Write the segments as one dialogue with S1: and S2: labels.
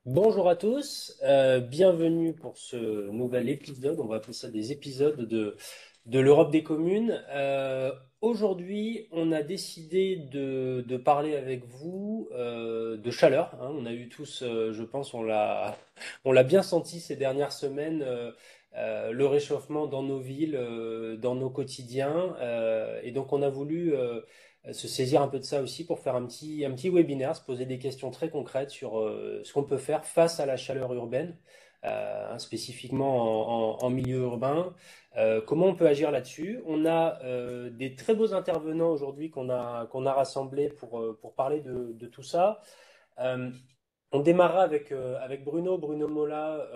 S1: Bonjour à tous, bienvenue pour ce nouvel épisode. On va appeler ça des épisodes de l'Europe des communes. Aujourd'hui, on a décidé de parler avec vous de chaleur, hein. On a eu tous, je pense, on l'a bien senti ces dernières semaines, le réchauffement dans nos villes, dans nos quotidiens. Et donc, on a voulu se saisir un peu de ça aussi pour faire un petit webinaire, se poser des questions très concrètes sur ce qu'on peut faire face à la chaleur urbaine, hein, spécifiquement en milieu urbain. Comment on peut agir là-dessus? On a des très beaux intervenants aujourd'hui qu'on a rassemblés pour parler de tout ça. Euh, on démarrera avec Bruno Mola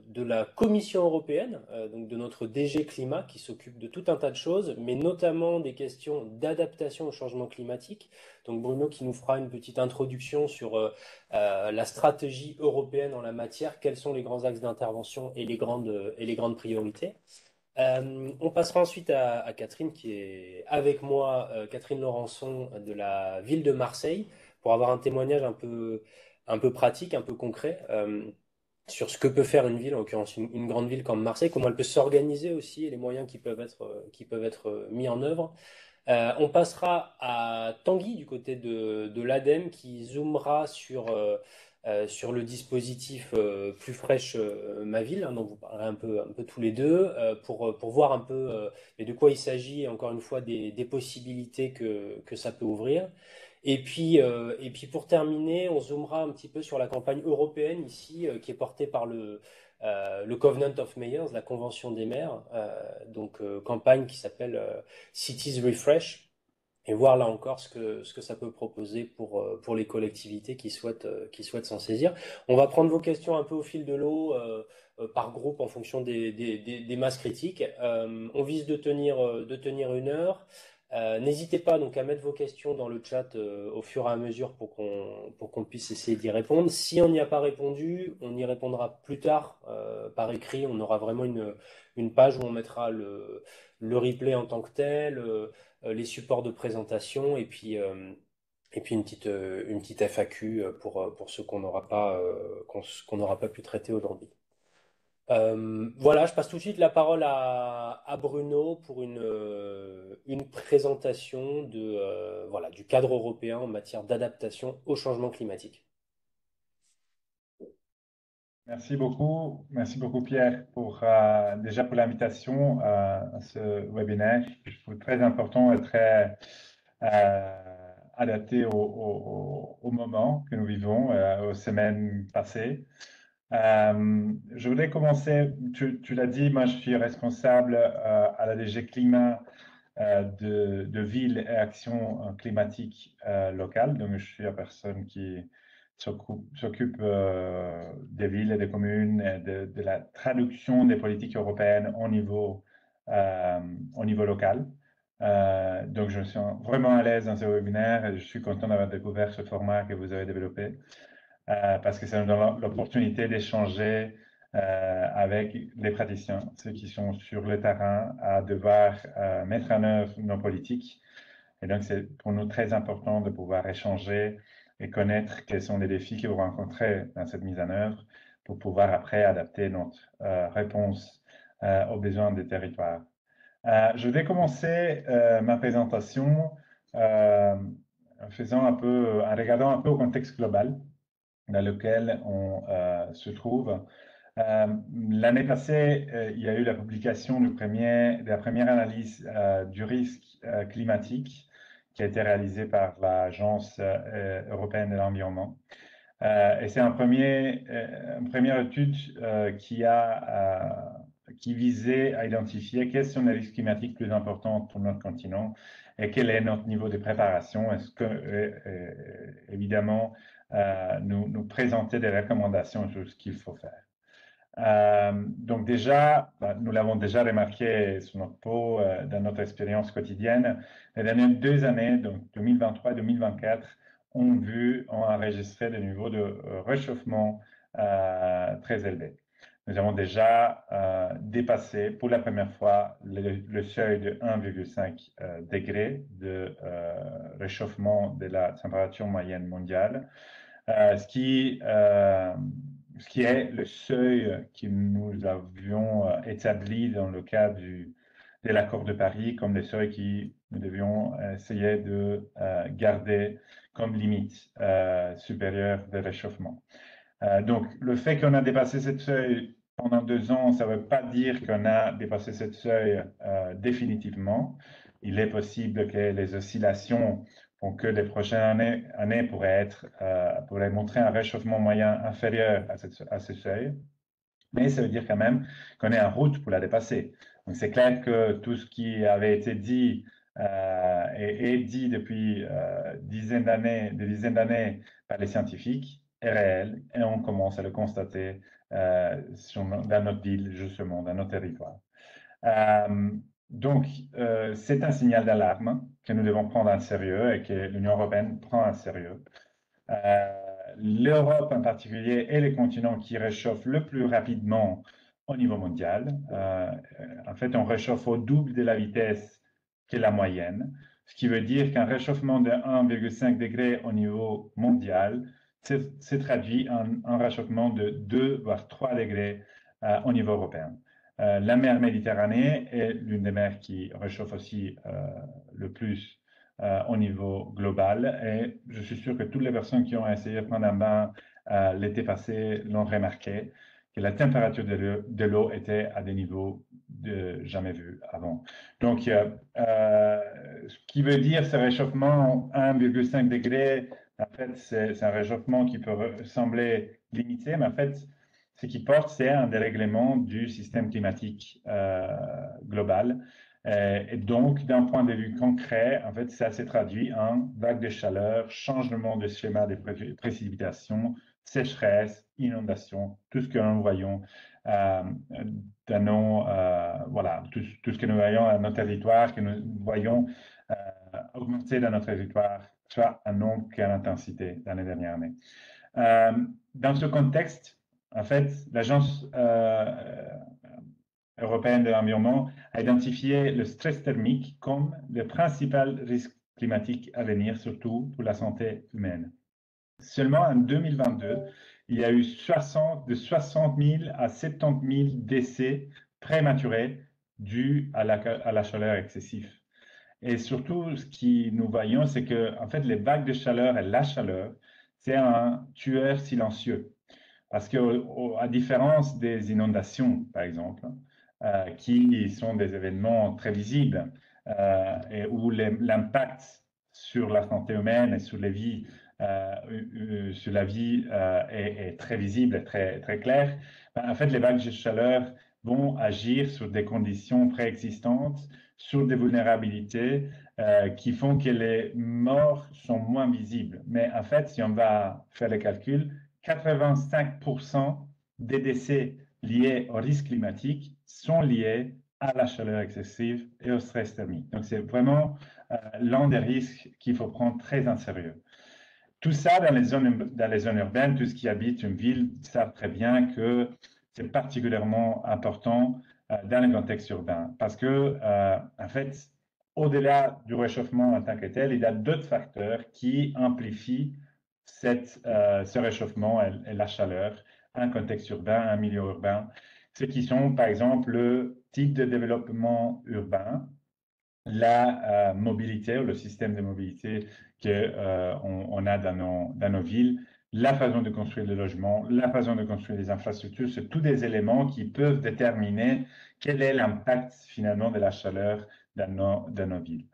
S1: de la Commission européenne, donc de notre DG Climat, qui s'occupe de tout un tas de choses, mais notamment des questions d'adaptation au changement climatique. Donc Bruno qui nous fera une petite introduction sur la stratégie européenne en la matière, quels sont les grands axes d'intervention et les grandes priorités. On passera ensuite à Catherine qui est avec moi, Catherine Laurençon de la ville de Marseille, pour avoir un témoignage un peu pratique, un peu concret sur ce que peut faire une ville, en l'occurrence une grande ville comme Marseille, comment elle peut s'organiser aussi et les moyens qui peuvent être mis en œuvre. On passera à Tanguy du côté de l'ADEME qui zoomera sur le dispositif Plus fraîche ma ville, hein, dont vous parlerez un peu tous les deux, pour voir un peu mais de quoi il s'agit, et encore une fois, des possibilités que ça peut ouvrir. Et puis pour terminer, on zoomera un petit peu sur la campagne européenne ici, qui est portée par le Covenant of Mayors, la Convention des maires, campagne qui s'appelle Cities Refresh, et voir là encore ce que ça peut proposer pour les collectivités qui souhaitent s'en saisir. On va prendre vos questions un peu au fil de l'eau, par groupe en fonction des masses critiques. On vise de tenir une heure. N'hésitez pas donc à mettre vos questions dans le chat au fur et à mesure pour qu'on puisse essayer d'y répondre. Si on n'y a pas répondu, on y répondra plus tard par écrit. On aura vraiment une page où on mettra le replay en tant que tel, les supports de présentation et puis une petite FAQ pour ceux qu'on n'aura pas pu traiter aujourd'hui. Voilà, je passe tout de suite la parole à Bruno pour une présentation voilà, du cadre européen en matière d'adaptation au changement climatique.
S2: Merci beaucoup Pierre pour déjà pour l'invitation à ce webinaire. Je trouve très important et très adapté au moment que nous vivons, aux semaines passées. Je voulais commencer, tu l'as dit, moi je suis responsable à la DG Climat de ville et action climatique locale. Donc, je suis la personne qui s'occupe des villes et des communes et de la traduction des politiques européennes au niveau local. Donc, je suis vraiment à l'aise dans ce webinaire et je suis content d'avoir découvert ce format que vous avez développé parce que ça nous donne l'opportunité d'échanger avec les praticiens, ceux qui sont sur le terrain à devoir mettre en œuvre nos politiques. Et donc, c'est pour nous très important de pouvoir échanger et connaître quels sont les défis que vous rencontrez dans cette mise en œuvre pour pouvoir après adapter notre réponse aux besoins des territoires. Je vais commencer ma présentation en regardant un peu au contexte global dans lequel on se trouve. L'année passée, il y a eu la publication de la première analyse du risque climatique qui a été réalisée par l'Agence européenne de l'environnement. Et c'est une première étude qui visait à identifier quels sont les risques climatiques plus importants pour notre continent et quel est notre niveau de préparation. Est-ce que, évidemment, nous présenter des recommandations sur ce qu'il faut faire. Donc déjà, nous l'avons déjà remarqué sur notre peau, dans notre expérience quotidienne, les dernières 2 années, donc 2023 et 2024, ont enregistré des niveaux de réchauffement très élevés. Nous avons déjà dépassé pour la première fois le seuil de 1,5 degré de réchauffement de la température moyenne mondiale. ce qui est le seuil que nous avions établi dans le cadre de l'accord de Paris comme le seuil que nous devions essayer de garder comme limite supérieure de réchauffement. Donc, le fait qu'on a dépassé cette seuil pendant 2 ans, ça ne veut pas dire qu'on a dépassé cette seuil définitivement. Il est possible que les oscillations font que les prochaines années pourraient montrer un réchauffement moyen inférieur à ce seuil. Mais ça veut dire quand même qu'on est en route pour la dépasser. Donc, c'est clair que tout ce qui avait été dit et est dit depuis des dizaines d'années par les scientifiques est réel et on commence à le constater dans notre ville, justement, dans notre territoire. Euh, donc, c'est un signal d'alarme que nous devons prendre en sérieux et que l'Union européenne prend en sérieux. L'Europe en particulier est le continent qui réchauffe le plus rapidement au niveau mondial. En fait, on réchauffe au double de la vitesse que la moyenne, ce qui veut dire qu'un réchauffement de 1,5 degré au niveau mondial se traduit en un réchauffement de 2 voire 3 degrés au niveau européen. La mer Méditerranée est l'une des mers qui réchauffe aussi le plus au niveau global. Et je suis sûr que toutes les personnes qui ont essayé de prendre un bain l'été passé l'ont remarqué, que la température de l'eau était à des niveaux jamais vus avant. Donc, ce qui veut dire ce réchauffement 1,5 degré, en fait, c'est un réchauffement qui peut sembler limité, mais en fait, ce qui porte, c'est un dérèglement du système climatique global. Et donc, d'un point de vue concret, en fait, ça s'est traduit en vague de chaleur, changement de schéma de précipitations, sécheresse, inondation, tout ce que nous voyons voilà, tout ce que nous voyons à nos territoires, que nous voyons augmenter dans notre territoire, soit en nombre qu'en intensité dans les dernières années. Dans ce contexte, en fait, l'Agence européenne de l'environnement a identifié le stress thermique comme le principal risque climatique à venir, surtout pour la santé humaine. Seulement en 2022, il y a eu de 60 000 à 70 000 décès prématurés dus à la chaleur excessive. Et surtout, ce que nous voyons, c'est que en fait, les vagues de chaleur et la chaleur, c'est un tueur silencieux. Parce qu'à différence des inondations, par exemple, qui sont des événements très visibles et où l'impact sur la santé humaine et sur les vies, sur la vie est très visible et très, très clair, ben, en fait, les vagues de chaleur vont agir sur des conditions préexistantes, sur des vulnérabilités qui font que les morts sont moins visibles. Mais en fait, si on va faire les calculs, 85% des décès liés au risque climatique sont liés à la chaleur excessive et au stress thermique. Donc, c'est vraiment l'un des risques qu'il faut prendre très en sérieux. Tout ça dans les zones urbaines, tout ce qui habite une ville savent très bien que c'est particulièrement important dans le contexte urbain parce que, en fait, au-delà du réchauffement en tant que tel, il y a d'autres facteurs qui amplifient ce réchauffement et la chaleur, un contexte urbain, un milieu urbain, ce qui sont par exemple le type de développement urbain, la mobilité ou le système de mobilité qu'on a dans nos villes, la façon de construire les logements, la façon de construire les infrastructures, c'est tous des éléments qui peuvent déterminer quel est l'impact finalement de la chaleur dans nos villes.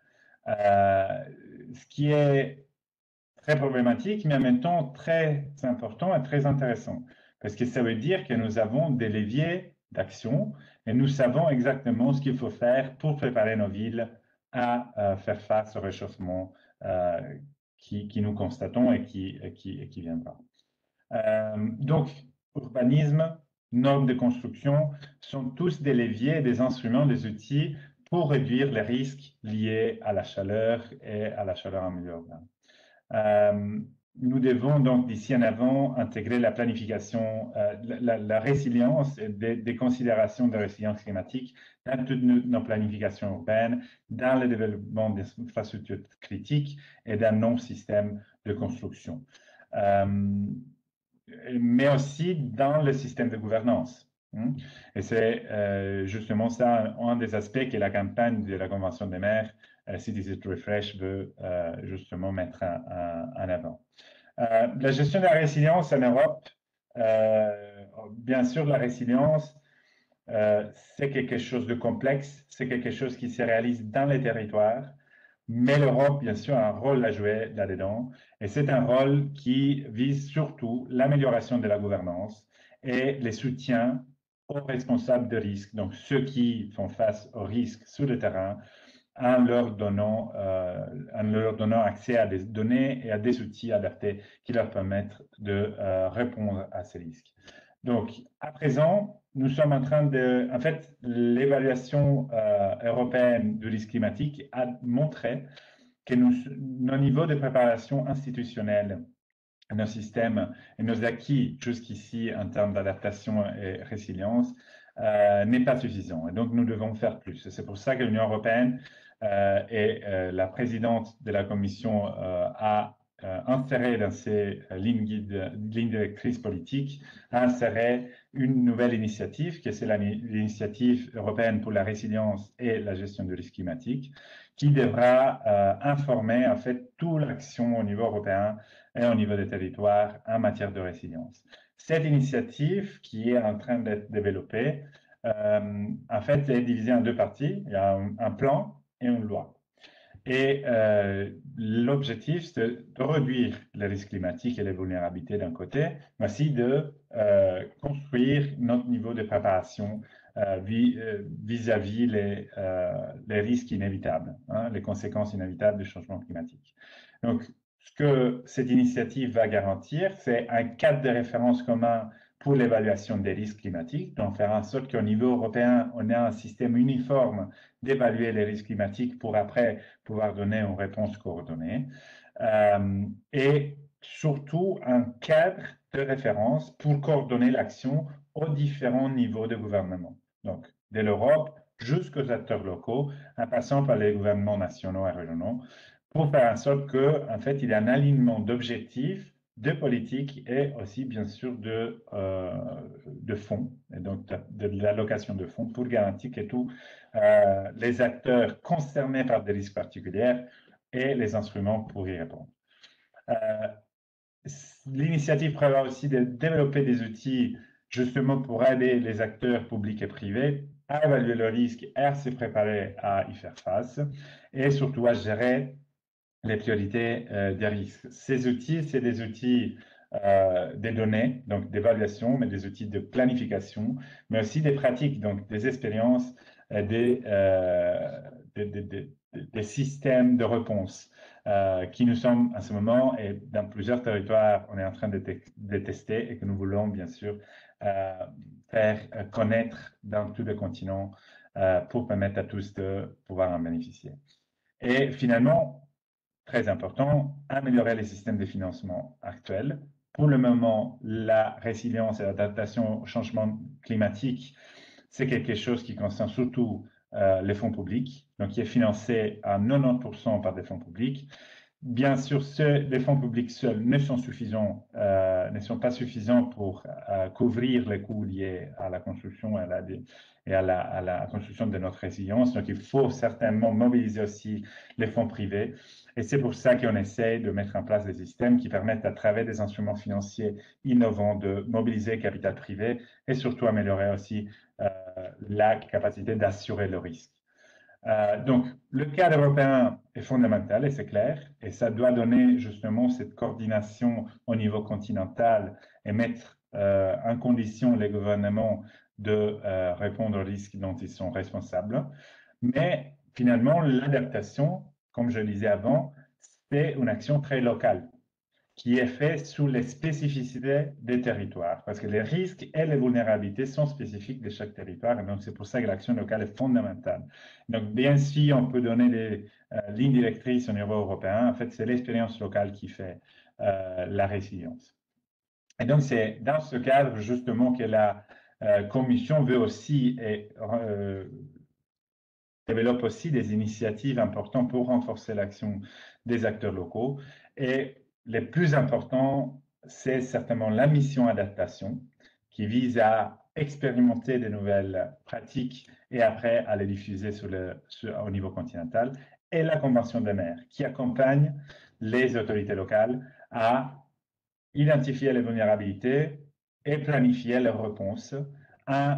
S2: Ce qui est très problématique, mais en même temps très important et très intéressant. Parce que ça veut dire que nous avons des leviers d'action et nous savons exactement ce qu'il faut faire pour préparer nos villes à faire face au réchauffement qui nous constatons et qui viendra. Donc, urbanisme, normes de construction sont tous des leviers, des instruments, des outils pour réduire les risques liés à la chaleur et à la chaleur en milieu urbain. Nous devons donc d'ici en avant intégrer la planification, la résilience et des considérations de résilience climatique dans toutes nos planifications urbaines, dans le développement des infrastructures critiques et dans nos systèmes de construction. mais aussi dans le système de gouvernance. Et c'est justement ça, un des aspects que la campagne de la Convention des maires, Citizens Refresh, veut justement mettre en avant. La gestion de la résilience en Europe, bien sûr, la résilience, c'est quelque chose de complexe, c'est quelque chose qui se réalise dans les territoires, mais l'Europe, bien sûr, a un rôle à jouer là-dedans, et c'est un rôle qui vise surtout l'amélioration de la gouvernance et les soutiens aux responsables de risque, donc ceux qui font face aux risques sur le terrain, en leur donnant accès à des données et à des outils adaptés qui leur permettent de répondre à ces risques. Donc, à présent, nous sommes en train de... En fait, l'évaluation européenne du risque climatique a montré que nos niveaux de préparation institutionnelle, nos systèmes et nos acquis jusqu'ici en termes d'adaptation et résilience n'est pas suffisant. Et donc, nous devons faire plus. C'est pour ça que l'Union européenne et la présidente de la Commission a inséré dans ses lignes directrices politiques, a inséré une nouvelle initiative, qui c'est l'initiative européenne pour la résilience et la gestion du risque climatique, qui devra informer en fait toute l'action au niveau européen et au niveau des territoires en matière de résilience. Cette initiative qui est en train d'être développée, en fait, est divisée en deux parties. Il y a un plan et une loi. Et l'objectif, c'est de réduire les risques climatiques et les vulnérabilités d'un côté, mais aussi de construire notre niveau de préparation vis-à-vis les risques inévitables, les conséquences inévitables du changement climatique. Donc, ce que cette initiative va garantir, c'est un cadre de référence commun pour l'évaluation des risques climatiques, donc faire en sorte qu'au niveau européen, on ait un système uniforme d'évaluer les risques climatiques pour après pouvoir donner une réponse coordonnée. Et surtout, un cadre de référence pour coordonner l'action aux différents niveaux de gouvernement. Donc, de l'Europe jusqu'aux acteurs locaux, en passant par les gouvernements nationaux et régionaux, pour faire en sorte qu'en fait, il y a un alignement d'objectifs, de politique et aussi, bien sûr, de fonds, et donc de l'allocation de fonds pour garantir que tous les acteurs concernés par des risques particuliers aient les instruments pour y répondre. L'initiative prévoit aussi de développer des outils justement pour aider les acteurs publics et privés à évaluer le risque et à se préparer à y faire face, et surtout à gérer les priorités des risques. Ces outils, c'est des outils des données, donc d'évaluation, mais des outils de planification, mais aussi des pratiques, donc des expériences, des systèmes de réponse qui nous sommes en ce moment et dans plusieurs territoires, on est en train de tester et que nous voulons bien sûr faire connaître dans tout le continent pour permettre à tous de pouvoir en bénéficier. Et finalement, très important, améliorer les systèmes de financement actuels. Pour le moment, la résilience et l'adaptation au changement climatique, c'est quelque chose qui concerne surtout les fonds publics, donc qui est financé à 90% par des fonds publics. Bien sûr, les fonds publics seuls ne sont pas suffisants pour couvrir les coûts liés à la construction et à la construction de notre résilience. Donc, il faut certainement mobiliser aussi les fonds privés. Et c'est pour ça qu'on essaie de mettre en place des systèmes qui permettent, à travers des instruments financiers innovants, de mobiliser le capital privé et surtout améliorer aussi la capacité d'assurer le risque. Donc, le cadre européen est fondamental et c'est clair, et ça doit donner justement cette coordination au niveau continental et mettre en condition les gouvernements de répondre aux risques dont ils sont responsables. Mais finalement, l'adaptation, comme je le disais avant, c'est une action très locale qui est fait sous les spécificités des territoires, parce que les risques et les vulnérabilités sont spécifiques de chaque territoire, et donc c'est pour ça que l'action locale est fondamentale. Donc, bien sûr, on peut donner des lignes directrices au niveau européen, en fait, c'est l'expérience locale qui fait la résilience. Et donc, c'est dans ce cadre, justement, que la Commission veut aussi développe aussi des initiatives importantes pour renforcer l'action des acteurs locaux. Et les plus importants, c'est certainement la mission adaptation qui vise à expérimenter des nouvelles pratiques et après à les diffuser au niveau continental, et la Convention des maires qui accompagne les autorités locales à identifier les vulnérabilités et planifier leurs réponses en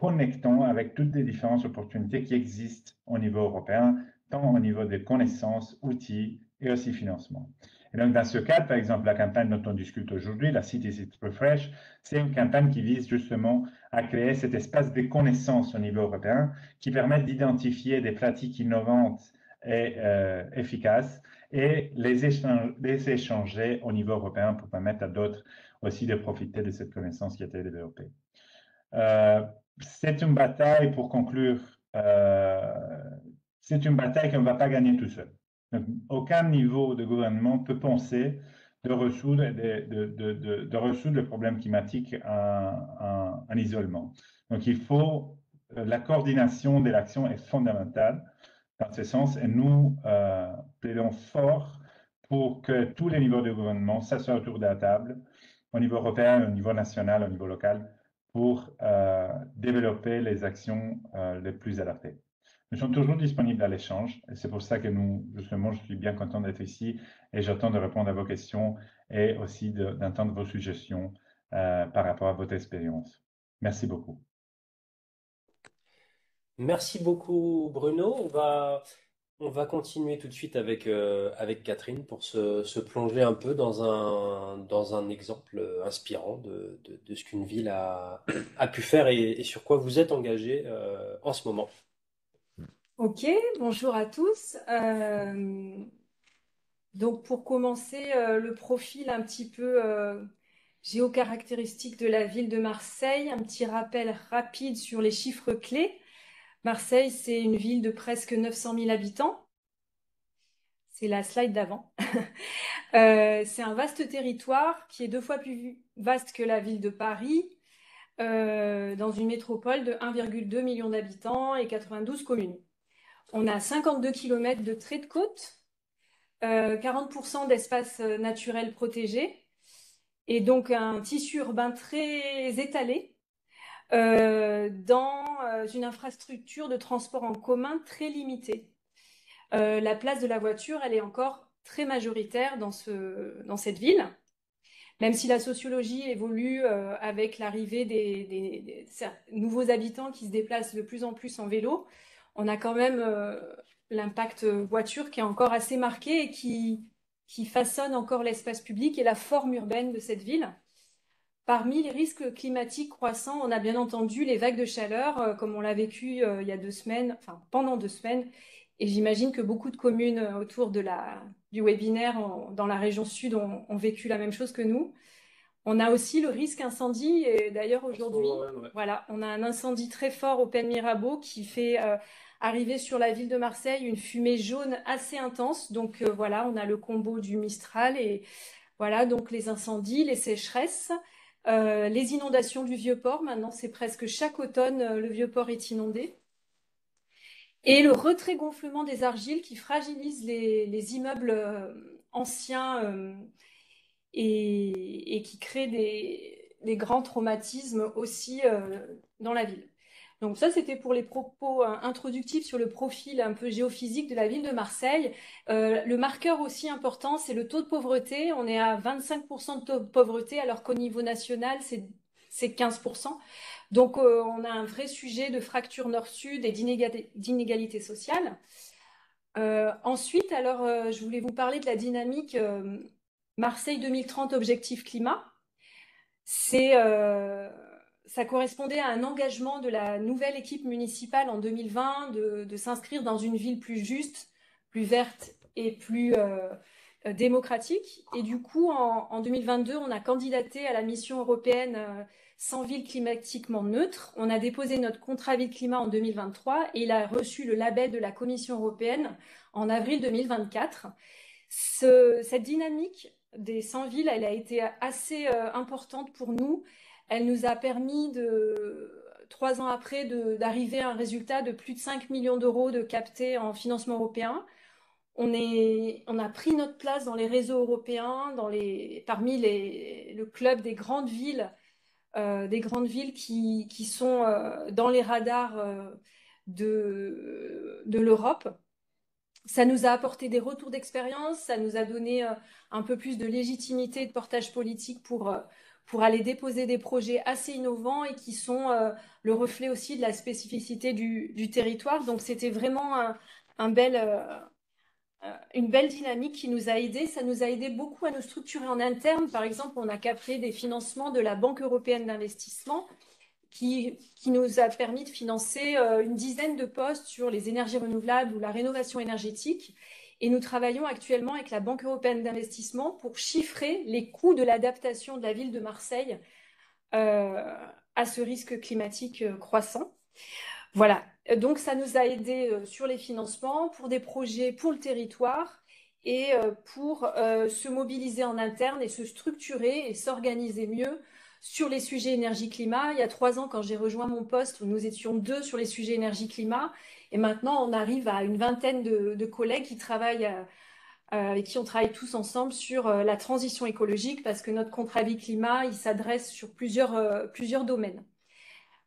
S2: connectant avec toutes les différentes opportunités qui existent au niveau européen, tant au niveau des connaissances, outils et aussi financement. Et donc, dans ce cadre, par exemple, la campagne dont on discute aujourd'hui, la Cities Refresh, c'est une campagne qui vise justement à créer cet espace de connaissances au niveau européen qui permet d'identifier des pratiques innovantes et efficaces et les échanger au niveau européen pour permettre à d'autres aussi de profiter de cette connaissance qui a été développée. C'est une bataille, pour conclure, c'est une bataille qu'on ne va pas gagner tout seul. Donc, aucun niveau de gouvernement peut penser de résoudre, résoudre le problème climatique en isolement. Donc, il faut, la coordination de l'action est fondamentale dans ce sens, et nous plaidons fort pour que tous les niveaux de gouvernement s'assoient autour de la table, au niveau européen, au niveau national, au niveau local, pour développer les actions les plus adaptées. Nous sommes toujours disponibles à l'échange, et c'est pour ça que nous, justement, je suis bien content d'être ici, et j'attends de répondre à vos questions et aussi d'entendre vos suggestions par rapport à votre expérience. Merci beaucoup.
S1: Merci beaucoup, Bruno. On va continuer tout de suite avec Catherine pour se plonger un peu dans un exemple inspirant de ce qu'une ville a pu faire et sur quoi vous êtes engagé en ce moment.
S3: Ok, bonjour à tous. Donc pour commencer, le profil un petit peu géocaractéristique de la ville de Marseille, un petit rappel rapide sur les chiffres clés. Marseille, c'est une ville de presque 900 000 habitants. C'est la slide d'avant. C'est un vaste territoire qui est 2 fois plus vaste que la ville de Paris, dans une métropole de 1,2 million d'habitants et 92 communes. On a 52 km de traits de côte, 40% d'espaces naturels protégés et donc un tissu urbain très étalé dans une infrastructure de transport en commun très limitée. La place de la voiture, elle est encore très majoritaire dans cette ville, même si la sociologie évolue avec l'arrivée des nouveaux habitants qui se déplacent de plus en plus en vélo. On a quand même l'impact voiture qui est encore assez marqué et qui façonne encore l'espace public et la forme urbaine de cette ville. Parmi les risques climatiques croissants, on a bien entendu les vagues de chaleur, comme on l'a vécu il y a 2 semaines, enfin pendant 2 semaines. Et j'imagine que beaucoup de communes autour du webinaire dans la région sud ont vécu la même chose que nous. On a aussi le risque incendie, et d'ailleurs aujourd'hui, voilà, on a un incendie très fort au Pen Mirabeau qui fait arriver sur la ville de Marseille une fumée jaune assez intense. Donc voilà, on a le combo du Mistral et voilà, donc les incendies, les sécheresses, les inondations du Vieux-Port. Maintenant, c'est presque chaque automne, le Vieux-Port est inondé. Et le retrait-gonflement des argiles qui fragilise les immeubles anciens et qui crée des grands traumatismes aussi dans la ville. Donc ça, c'était pour les propos introductifs sur le profil un peu géophysique de la ville de Marseille. Le marqueur aussi important, c'est le taux de pauvreté. On est à 25% de taux de pauvreté, alors qu'au niveau national, c'est 15%. Donc on a un vrai sujet de fracture nord-sud et d'inégalité sociale. Ensuite, alors, je voulais vous parler de la dynamique Marseille 2030 Objectif Climat. Ça correspondait à un engagement de la nouvelle équipe municipale en 2020 de s'inscrire dans une ville plus juste, plus verte et plus démocratique. Et du coup, en 2022, on a candidaté à la mission européenne 100 villes climatiquement neutres. On a déposé notre contrat ville climat en 2023 et il a reçu le label de la Commission européenne en avril 2024. Cette dynamique des 100 villes, elle a été assez importante pour nous. Elle nous a permis, 3 ans après, d'arriver à un résultat de plus de 5 millions d'euros de captés en financement européen. on a pris notre place dans les réseaux européens, parmi le club des grandes villes qui sont dans les radars de l'Europe. Ça nous a apporté des retours d'expérience, ça nous a donné un peu plus de légitimité et de portage politique pour aller déposer des projets assez innovants et qui sont le reflet aussi de la spécificité du territoire. Donc c'était vraiment une belle dynamique qui nous a aidés. Ça nous a aidé beaucoup à nous structurer en interne. Par exemple, on a capté des financements de la Banque européenne d'investissement qui nous a permis de financer une dizaine de postes sur les énergies renouvelables ou la rénovation énergétique. Et nous travaillons actuellement avec la Banque européenne d'investissement pour chiffrer les coûts de l'adaptation de la ville de Marseille à ce risque climatique croissant. Voilà, donc ça nous a aidé sur les financements, pour des projets pour le territoire et pour se mobiliser en interne et se structurer et s'organiser mieux sur les sujets énergie-climat. Il y a 3 ans, quand j'ai rejoint mon poste, nous étions 2 sur les sujets énergie-climat et maintenant on arrive à une vingtaine de collègues qui travaillent et qui on travaille tous ensemble sur la transition écologique parce que notre contrat vie climat, il s'adresse sur plusieurs domaines.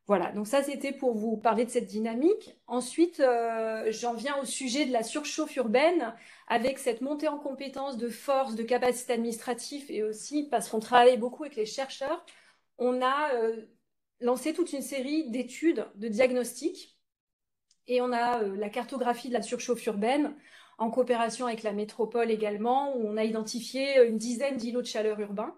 S3: Voilà, donc ça c'était pour vous parler de cette dynamique. Ensuite, j'en viens au sujet de la surchauffe urbaine, avec cette montée en compétences de force, de capacité administrative et aussi parce qu'on travaille beaucoup avec les chercheurs, on a lancé toute une série d'études de diagnostics et on a la cartographie de la surchauffe urbaine en coopération avec la métropole également, où on a identifié une dizaine d'îlots de chaleur urbains.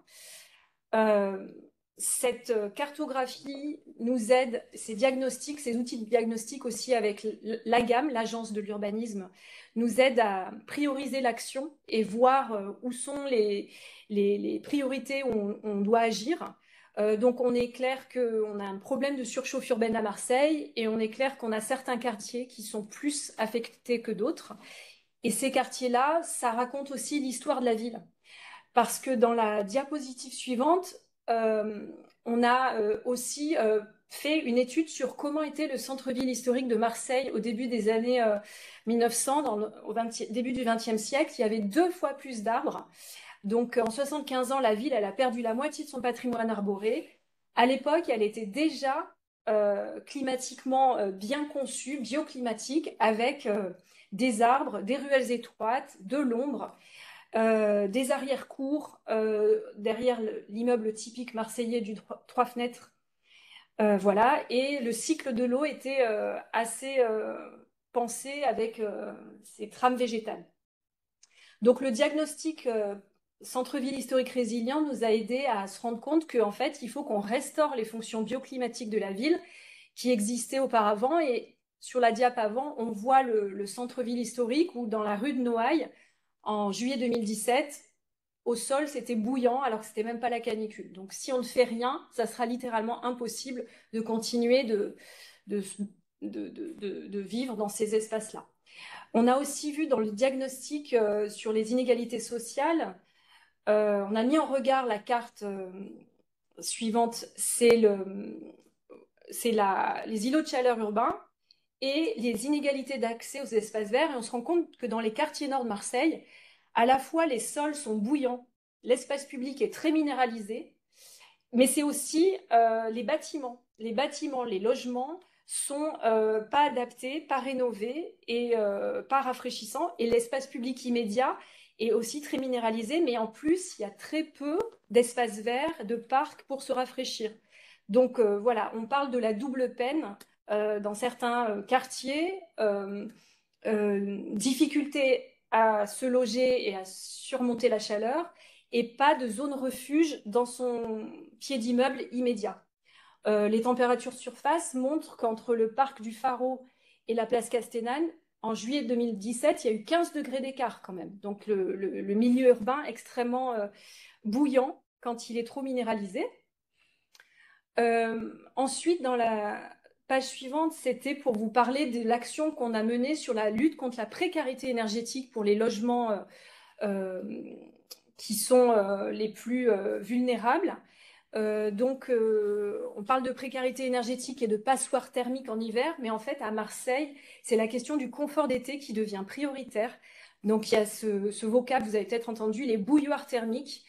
S3: Cette cartographie nous aide, ces diagnostics, ces outils de diagnostic aussi avec l'AGAM, l'Agence de l'urbanisme, nous aident à prioriser l'action et voir où sont les priorités où on doit agir. Donc on est clair qu'on a un problème de surchauffe urbaine à Marseille et on est clair qu'on a certains quartiers qui sont plus affectés que d'autres. Et ces quartiers-là, ça raconte aussi l'histoire de la ville. Parce que dans la diapositive suivante, on a aussi fait une étude sur comment était le centre-ville historique de Marseille au début des années 1900, début du XXe siècle. Il y avait 2 fois plus d'arbres. Donc en 75 ans, la ville, elle a perdu la moitié de son patrimoine arboré. À l'époque, elle était déjà climatiquement bien conçue, bioclimatique, avec des arbres, des ruelles étroites, de l'ombre. Des arrière-cours derrière l'immeuble typique marseillais du 3 fenêtres. Voilà, et le cycle de l'eau était assez pensé avec ces trames végétales. Donc le diagnostic centre-ville historique résilient nous a aidé à se rendre compte qu'en fait, il faut qu'on restaure les fonctions bioclimatiques de la ville qui existaient auparavant. Et sur la diap avant, on voit le centre-ville historique où dans la rue de Noailles, en juillet 2017, au sol, c'était bouillant alors que c'était même pas la canicule. Donc si on ne fait rien, ça sera littéralement impossible de continuer de vivre dans ces espaces-là. On a aussi vu dans le diagnostic sur les inégalités sociales, on a mis en regard la carte suivante, c'est les îlots de chaleur urbains et les inégalités d'accès aux espaces verts. Et on se rend compte que dans les quartiers nord de Marseille, à la fois les sols sont bouillants, l'espace public est très minéralisé, mais c'est aussi les bâtiments. Les bâtiments, les logements sont pas adaptés, pas rénovés et pas rafraîchissants. Et l'espace public immédiat est aussi très minéralisé, mais en plus, il y a très peu d'espaces verts, de parcs pour se rafraîchir. Donc voilà, on parle de la double peine dans certains quartiers, difficulté à se loger et à surmonter la chaleur, et pas de zone refuge dans son pied d'immeuble immédiat. Les températures surface montrent qu'entre le parc du Pharaon et la place Castellane, en juillet 2017, il y a eu 15 degrés d'écart quand même. Donc le milieu urbain extrêmement bouillant quand il est trop minéralisé. Ensuite, dans la page suivante, c'était pour vous parler de l'action qu'on a menée sur la lutte contre la précarité énergétique pour les logements qui sont les plus vulnérables. On parle de précarité énergétique et de passoire thermique en hiver, mais en fait, à Marseille, c'est la question du confort d'été qui devient prioritaire. Donc il y a ce vocable, vous avez peut-être entendu, les bouilloires thermiques.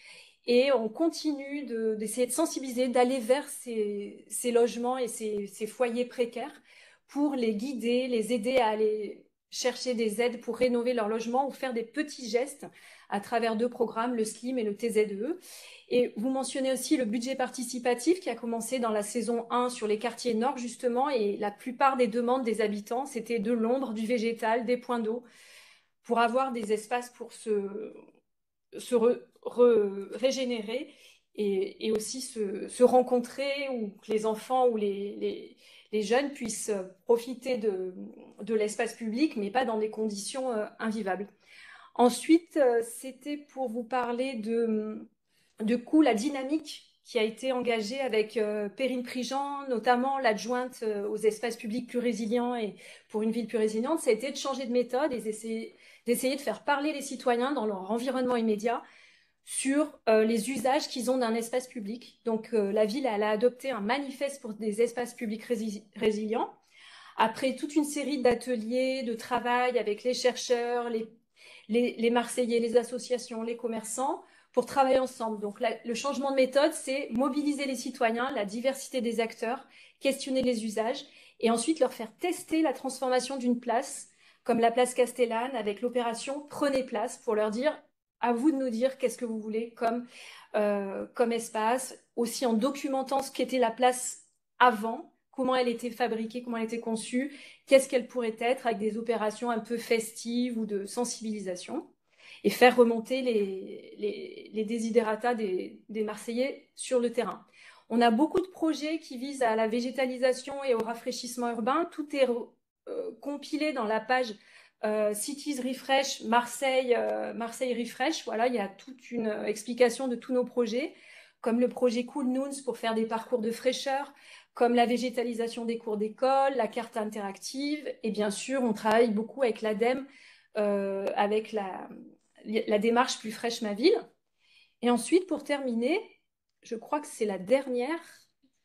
S3: Et on continue d'essayer de sensibiliser, d'aller vers ces logements et ces foyers précaires pour les guider, les aider à aller chercher des aides pour rénover leur logement ou faire des petits gestes à travers 2 programmes, le SLIM et le TZE. Et vous mentionnez aussi le budget participatif qui a commencé dans la saison 1 sur les quartiers nord justement, et la plupart des demandes des habitants, c'était de l'ombre, du végétal, des points d'eau, pour avoir des espaces pour se régénérer et aussi se rencontrer, ou que les enfants ou les jeunes puissent profiter de l'espace public, mais pas dans des conditions invivables. Ensuite, c'était pour vous parler de coup, la dynamique qui a été engagée avec Perrine Prigent, notamment l'adjointe aux espaces publics plus résilients et pour une ville plus résiliente, ça a été de changer de méthode et d'essayer de faire parler les citoyens dans leur environnement immédiat sur les usages qu'ils ont d'un espace public. Donc la ville, elle a adopté un manifeste pour des espaces publics résilients. Après toute une série d'ateliers, de travail avec les chercheurs, les Marseillais, les associations, les commerçants, pour travailler ensemble. Donc le changement de méthode, c'est mobiliser les citoyens, la diversité des acteurs, questionner les usages, et ensuite leur faire tester la transformation d'une place, comme la place Castellane, avec l'opération Prenez place, pour leur dire, à vous de nous dire qu'est-ce que vous voulez comme espace, aussi en documentant ce qu'était la place avant, comment elle était fabriquée, comment elle était conçue, qu'est-ce qu'elle pourrait être, avec des opérations un peu festives ou de sensibilisation, et faire remonter les desiderata des Marseillais sur le terrain. On a beaucoup de projets qui visent à la végétalisation et au rafraîchissement urbain. Tout est compilé dans la page Cities Refresh, Marseille Refresh. Voilà, il y a toute une explication de tous nos projets, comme le projet Cool Noons pour faire des parcours de fraîcheur, comme la végétalisation des cours d'école, la carte interactive, et bien sûr, on travaille beaucoup avec l'ADEME, avec la démarche Plus fraîche ma ville. Et ensuite, pour terminer, je crois que c'est la dernière.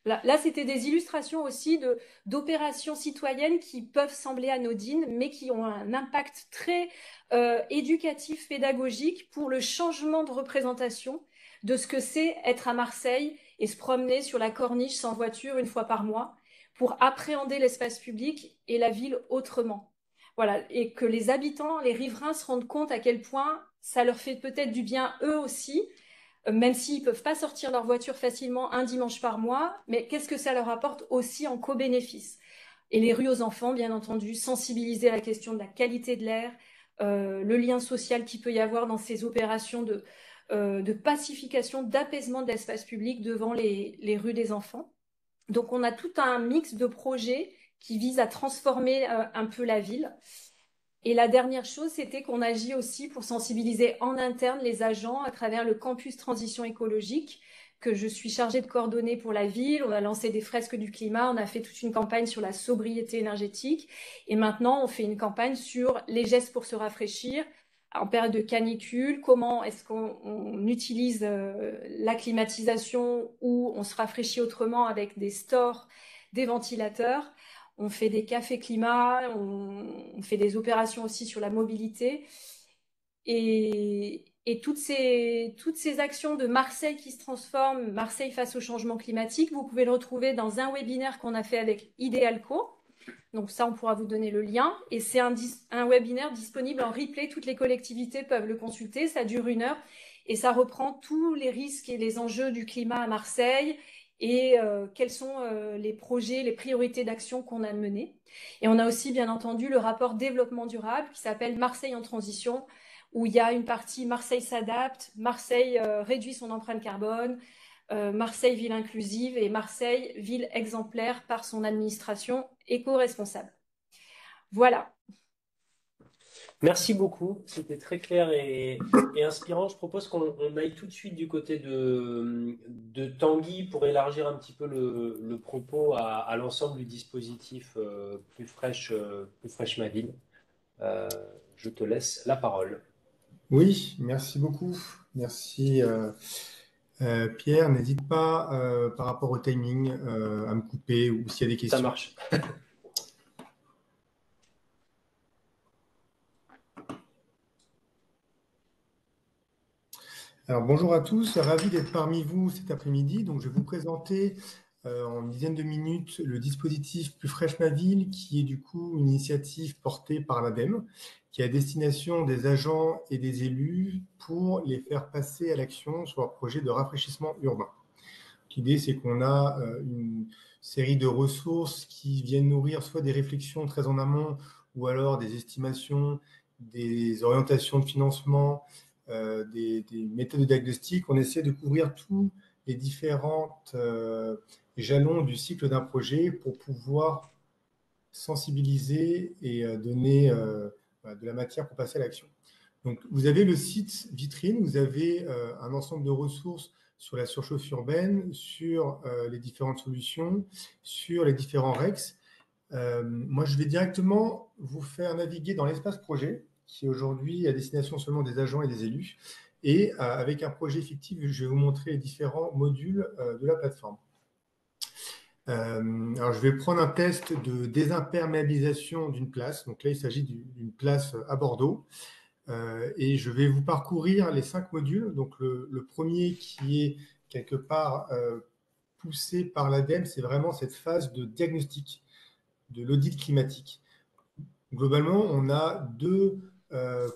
S3: Là, c'était des illustrations aussi d'opérations citoyennes qui peuvent sembler anodines, mais qui ont un impact très éducatif, pédagogique pour le changement de représentation de ce que c'est être à Marseille et se promener sur la corniche sans voiture une fois par mois, pour appréhender l'espace public et la ville autrement. Voilà, et que les habitants, les riverains se rendent compte à quel point ça leur fait peut-être du bien eux aussi, même s'ils ne peuvent pas sortir leur voiture facilement un dimanche par mois, mais qu'est-ce que ça leur apporte aussi en co-bénéfice. Et les rues aux enfants, bien entendu, sensibiliser à la question de la qualité de l'air, le lien social qu'il peut y avoir dans ces opérations de pacification, d'apaisement de l'espace public devant les rues des enfants. Donc on a tout un mix de projets qui visent à transformer un peu la ville. Et la dernière chose, c'était qu'on agit aussi pour sensibiliser en interne les agents à travers le campus transition écologique que je suis chargée de coordonner pour la ville. On a lancé des fresques du climat, on a fait toute une campagne sur la sobriété énergétique, et maintenant on fait une campagne sur les gestes pour se rafraîchir en période de canicule, comment est-ce qu'on utilise la climatisation ou on se rafraîchit autrement avec des stores, des ventilateurs. On fait des cafés climat, on fait des opérations aussi sur la mobilité. Et toutes ces actions de Marseille qui se transforment, Marseille face au changement climatique, vous pouvez le retrouver dans un webinaire qu'on a fait avec Idealco. Donc ça, on pourra vous donner le lien. Et c'est un webinaire disponible en replay. Toutes les collectivités peuvent le consulter. Ça dure 1 heure. Et ça reprend tous les risques et les enjeux du climat à Marseille et quels sont les projets, les priorités d'action qu'on a menées. Et on a aussi, bien entendu, le rapport développement durable qui s'appelle Marseille en transition, où il y a une partie Marseille s'adapte, Marseille réduit son empreinte carbone, Marseille ville inclusive et Marseille ville exemplaire par son administration éco-responsable. Voilà.
S1: Merci beaucoup, c'était très clair et inspirant. Je propose qu'on aille tout de suite du côté de Tanguy pour élargir un petit peu le propos à l'ensemble du dispositif Plus fraîche ma ville. Je te laisse la parole.
S4: Oui, merci beaucoup. Merci Pierre. N'hésite pas par rapport au timing à me couper ou s'il y a des questions.
S1: Ça marche.
S4: Alors, bonjour à tous, ravi d'être parmi vous cet après-midi. Donc, je vais vous présenter en une dizaine de minutes le dispositif Plus fraîche ma ville, qui est du coup une initiative portée par l'ADEME, qui est à destination des agents et des élus pour les faire passer à l'action sur leur projet de rafraîchissement urbain. L'idée, c'est qu'on a une série de ressources qui viennent nourrir soit des réflexions très en amont, ou alors des estimations, des orientations de financement, des méthodes de diagnostic. On essaie de couvrir tous les différents jalons du cycle d'un projet pour pouvoir sensibiliser et donner de la matière pour passer à l'action. Donc, vous avez le site vitrine, vous avez un ensemble de ressources sur la surchauffe urbaine, sur les différentes solutions, sur les différents REX. Moi, je vais directement vous faire naviguer dans l'espace projet, qui est aujourd'hui à destination seulement des agents et des élus. Et avec un projet fictif, je vais vous montrer les différents modules de la plateforme. Alors, je vais prendre un test de désimperméabilisation d'une place. Donc là, il s'agit d'une place à Bordeaux. Et je vais vous parcourir les 5 modules. Donc, le premier qui est quelque part poussé par l'ADEME, c'est vraiment cette phase de diagnostic de l'audit climatique. Globalement, on a deux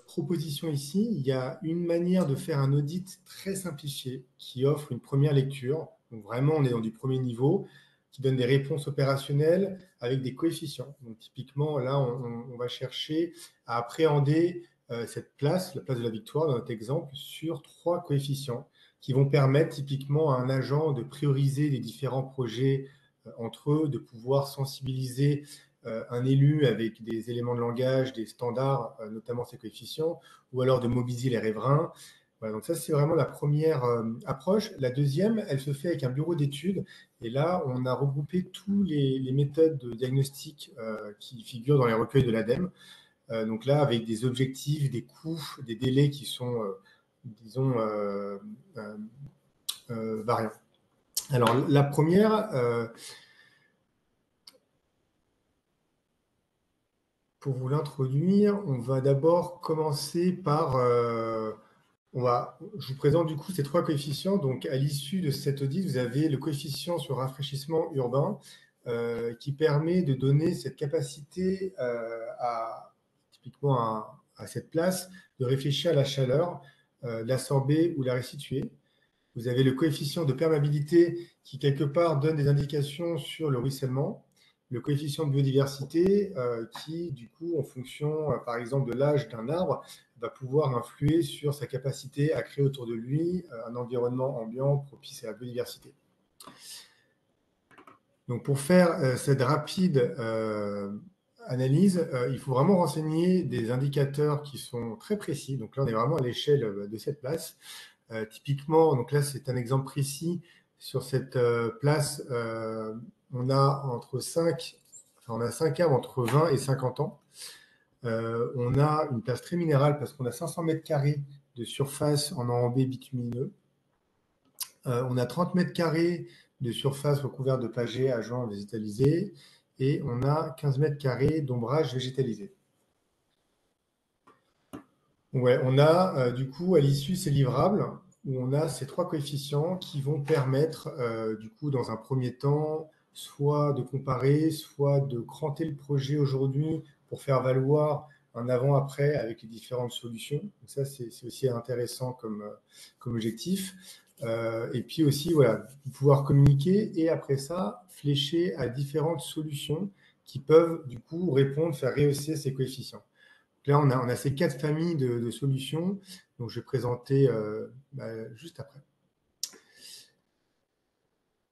S4: propositions ici. Il y a une manière de faire un audit très simplifié qui offre une première lecture. Donc, vraiment, on est dans du premier niveau, qui donne des réponses opérationnelles avec des coefficients. Donc, typiquement, là, on va chercher à appréhender cette place, la place de la victoire, dans notre exemple, sur 3 coefficients qui vont permettre typiquement à un agent de prioriser les différents projets entre eux, de pouvoir sensibiliser un élu avec des éléments de langage, des standards, notamment ses coefficients, ou alors de mobiliser les riverains. Voilà, donc ça, c'est vraiment la première approche. La deuxième, elle se fait avec un bureau d'études. Et là, on a regroupé tous les méthodes de diagnostic qui figurent dans les recueils de l'ADEME. Donc là, avec des objectifs, des coûts, des délais qui sont, disons, variants. Alors, la première, pour vous l'introduire, on va d'abord commencer par... je vous présente du coup ces 3 coefficients. Donc, à l'issue de cet audit, vous avez le coefficient sur rafraîchissement urbain qui permet de donner cette capacité typiquement à cette place de réfléchir à la chaleur, l'absorber ou la restituer. Vous avez le coefficient de perméabilité qui, quelque part, donne des indications sur le ruissellement. Le coefficient de biodiversité qui, du coup, en fonction, par exemple, de l'âge d'un arbre, va pouvoir influer sur sa capacité à créer autour de lui un environnement ambiant propice à la biodiversité. Donc, pour faire cette rapide analyse, il faut vraiment renseigner des indicateurs qui sont très précis. Donc là, on est vraiment à l'échelle de cette place. Typiquement, donc là, c'est un exemple précis. Sur cette place, on a 5 arbres entre 20 et 50 ans. On a une place très minérale parce qu'on a 500 mètres carrés de surface en enrobé bitumineux. On a 30 mètres carrés de surface recouverte de pagés à joints végétalisés et on a 15 mètres carrés d'ombrage végétalisé. Ouais, on a du coup à l'issue ces livrables où on a ces 3 coefficients qui vont permettre du coup dans un premier temps soit de comparer, soit de cranter le projet aujourd'hui pour faire valoir un avant-après avec les différentes solutions. Donc ça, c'est aussi intéressant comme objectif. Et puis aussi, voilà, pouvoir communiquer et après ça, flécher à différentes solutions qui peuvent du coup répondre, faire rehausser ces coefficients. Là, on a ces 4 familles de solutions, donc je vais présenter juste après.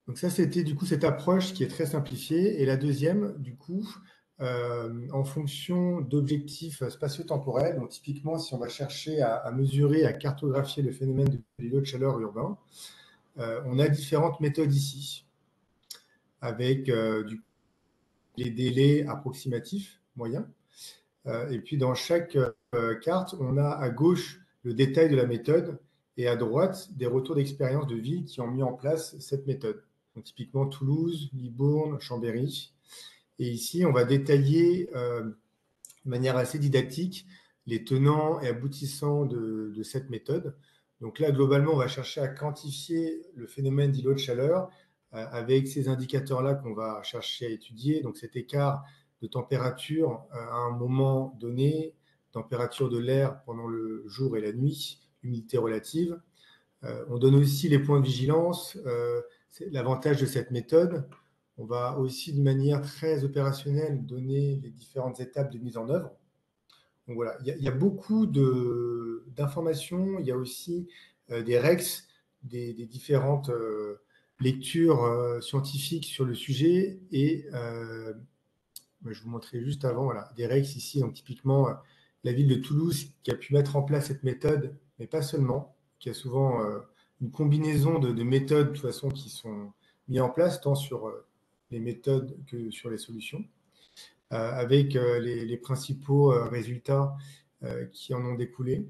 S4: Donc ça, c'était du coup cette approche qui est très simplifiée. Et la deuxième, du coup, en fonction d'objectifs spatio-temporels, donc typiquement, si on va chercher à mesurer, à cartographier le phénomène de l'îlot de chaleur urbain, on a différentes méthodes ici, avec les délais approximatifs moyens. Et puis, dans chaque carte, on a à gauche le détail de la méthode et à droite des retours d'expérience de villes qui ont mis en place cette méthode. Donc, typiquement Toulouse, Libourne, Chambéry. Et ici, on va détailler de manière assez didactique les tenants et aboutissants de cette méthode. Donc là, globalement, on va chercher à quantifier le phénomène d'îlot de chaleur avec ces indicateurs-là qu'on va chercher à étudier. Donc cet écart de température à un moment donné, température de l'air pendant le jour et la nuit, humidité relative. On donne aussi les points de vigilance. C'est l'avantage de cette méthode. On va aussi, d'une manière très opérationnelle, donner les différentes étapes de mise en œuvre. Donc voilà, il y a beaucoup d'informations. Il y a aussi des REX, des différentes lectures scientifiques sur le sujet. Et je vous montrais juste avant, voilà, des REX ici. Donc typiquement, la ville de Toulouse qui a pu mettre en place cette méthode, mais pas seulement, qui a souvent une combinaison de méthodes de toute façon qui sont mises en place, tant sur les méthodes que sur les solutions, avec les principaux résultats qui en ont découlé.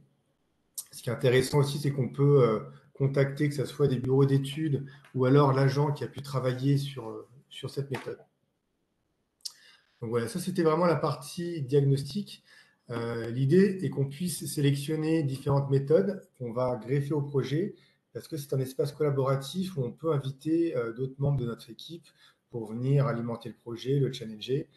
S4: Ce qui est intéressant aussi, c'est qu'on peut contacter, que ce soit des bureaux d'études ou alors l'agent qui a pu travailler sur cette méthode. Donc voilà, ça c'était vraiment la partie diagnostic. L'idée est qu'on puisse sélectionner différentes méthodes qu'on va greffer au projet parce que c'est un espace collaboratif où on peut inviter d'autres membres de notre équipe pour venir alimenter le projet, le challenger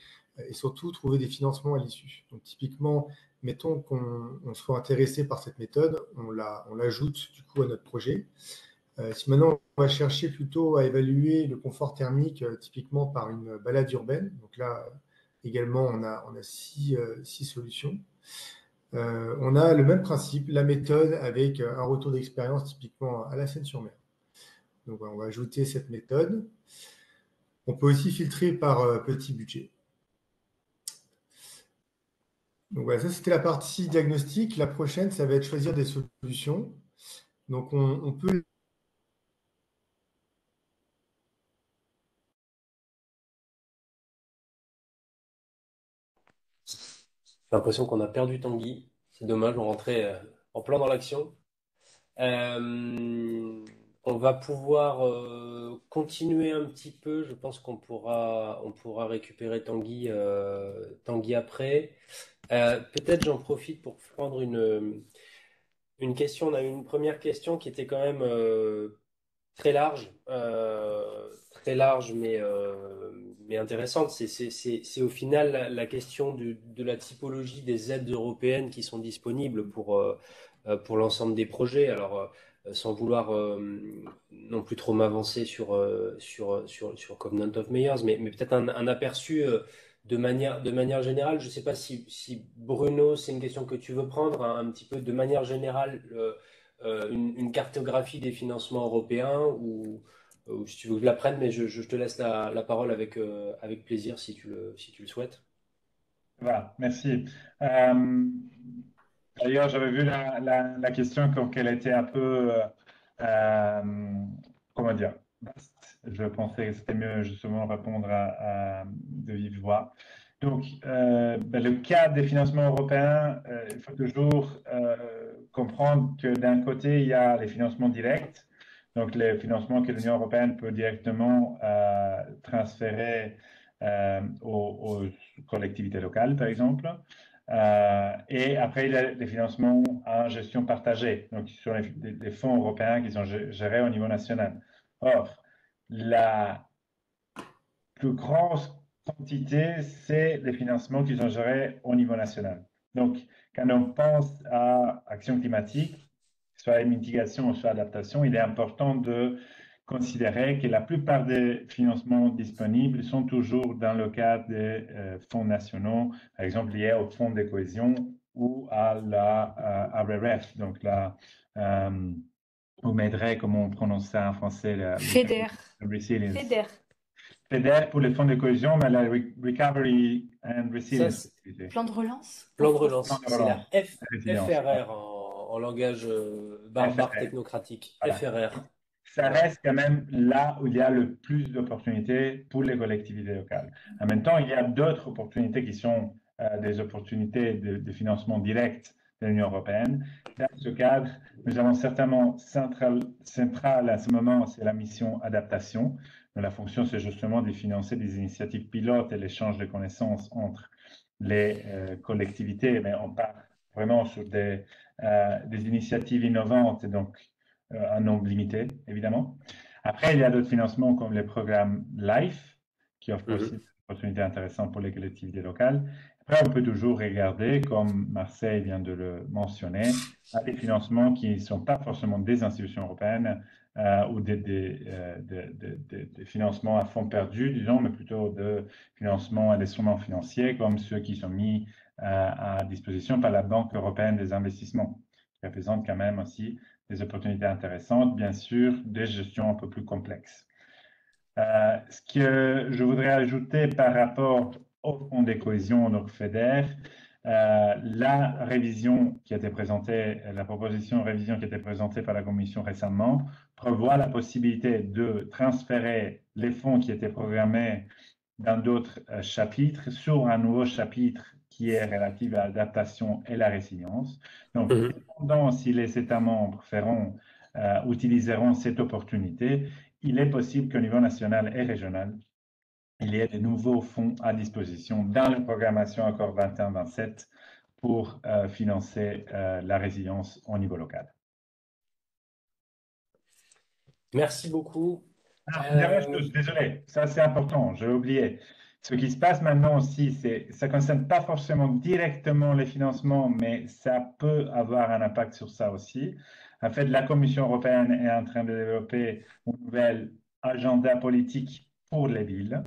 S4: et surtout trouver des financements à l'issue. Donc typiquement, mettons qu'on soit intéressé par cette méthode, on l'ajoute du coup à notre projet. Si maintenant on va chercher plutôt à évaluer le confort thermique typiquement par une balade urbaine, donc là également on a 6 solutions. On a le même principe, la méthode avec un retour d'expérience typiquement à la Seine-sur-Mer. Donc voilà, on va ajouter cette méthode. On peut aussi filtrer par petit budget. Donc voilà, ça c'était la partie diagnostic. La prochaine, ça va être choisir des solutions. Donc on peut...
S1: J'ai l'impression qu'on a perdu Tanguy. C'est dommage, on rentrait en plein dans l'action. On va pouvoir continuer un petit peu. Je pense qu'on pourra récupérer Tanguy après. Peut-être j'en profite pour prendre une question. On a eu une première question qui était quand même très large, mais intéressante. C'est au final la question de la typologie des aides européennes qui sont disponibles pour l'ensemble des projets. Alors, sans vouloir non plus trop m'avancer sur Covenant of Mayors, mais peut-être un aperçu de manière générale. Je ne sais pas si Bruno, c'est une question que tu veux prendre, un petit peu de manière générale. Une cartographie des financements européens ou si tu veux que je la prenne, mais je te laisse la parole avec plaisir si tu le souhaites.
S2: Voilà, merci. D'ailleurs, j'avais vu la question comme qu'elle était un peu, comment dire, vaste. Je pensais que c'était mieux justement répondre de vive voix. Donc, le cas des financements européens, il faut toujours comprendre que d'un côté, il y a les financements directs, donc les financements que l'Union européenne peut directement transférer aux collectivités locales, par exemple. Et après, il y a les financements en gestion partagée, donc sur les fonds européens qui sont gérés au niveau national. Or, la plus grande quantité, c'est les financements qui sont gérés au niveau national. Donc, quand on pense à action climatique, soit mitigation ou soit adaptation, il est important de considérer que la plupart des financements disponibles sont toujours dans le cadre des fonds nationaux, par exemple liés au fonds de cohésion ou à la RRF, donc vous m'aiderez comment on prononce ça en français,
S3: FEDER.
S2: Resilience.
S3: FEDER.
S2: FEDER pour les fonds de cohésion, mais la Recovery and Resilience.
S3: Plan de relance.
S1: Plan de relance,
S2: Plan de
S1: c'est la
S2: résilience.
S1: FRR en langage barbare
S2: FRR.
S1: technocratique.
S2: Voilà.
S1: FRR.
S2: Ça reste quand même là où il y a le plus d'opportunités pour les collectivités locales. En même temps, il y a d'autres opportunités qui sont des opportunités de financement direct de l'Union européenne. Dans ce cadre, nous avons certainement central à ce moment, c'est la mission adaptation. La fonction, c'est justement de financer des initiatives pilotes et l'échange de connaissances entre les collectivités, mais on part vraiment sur des des initiatives innovantes, et donc un nombre limité, évidemment. Après, il y a d'autres financements comme les programmes LIFE, qui offrent aussi des opportunités intéressantes pour les collectivités locales. Après, on peut toujours regarder, comme Marseille vient de le mentionner, à des financements qui ne sont pas forcément des institutions européennes ou des financements à fonds perdus, disons, mais plutôt de financements à instruments financiers comme ceux qui sont mis à disposition par la Banque européenne des investissements, qui représente quand même aussi des opportunités intéressantes, bien sûr, des gestions un peu plus complexes. Ce que je voudrais ajouter par rapport au Fonds de cohésion, donc FEDER, la révision qui a été présentée, la proposition de révision qui a été présentée par la Commission récemment, prévoit la possibilité de transférer les fonds qui étaient programmés dans d'autres chapitres sur un nouveau chapitre qui est relatif à l'adaptation et la résilience. Donc, cependant, si les États membres utiliseront cette opportunité, il est possible qu'au niveau national et régional, il y ait de nouveaux fonds à disposition dans la programmation Accord 21-27 pour financer la résilience au niveau local.
S1: Merci beaucoup.
S2: Dernière chose, désolé, ça c'est important, j'ai oublié. Ce qui se passe maintenant aussi, ça ne concerne pas forcément directement les financements, mais ça peut avoir un impact sur ça aussi. En fait, la Commission européenne est en train de développer un nouvel agenda politique pour les villes.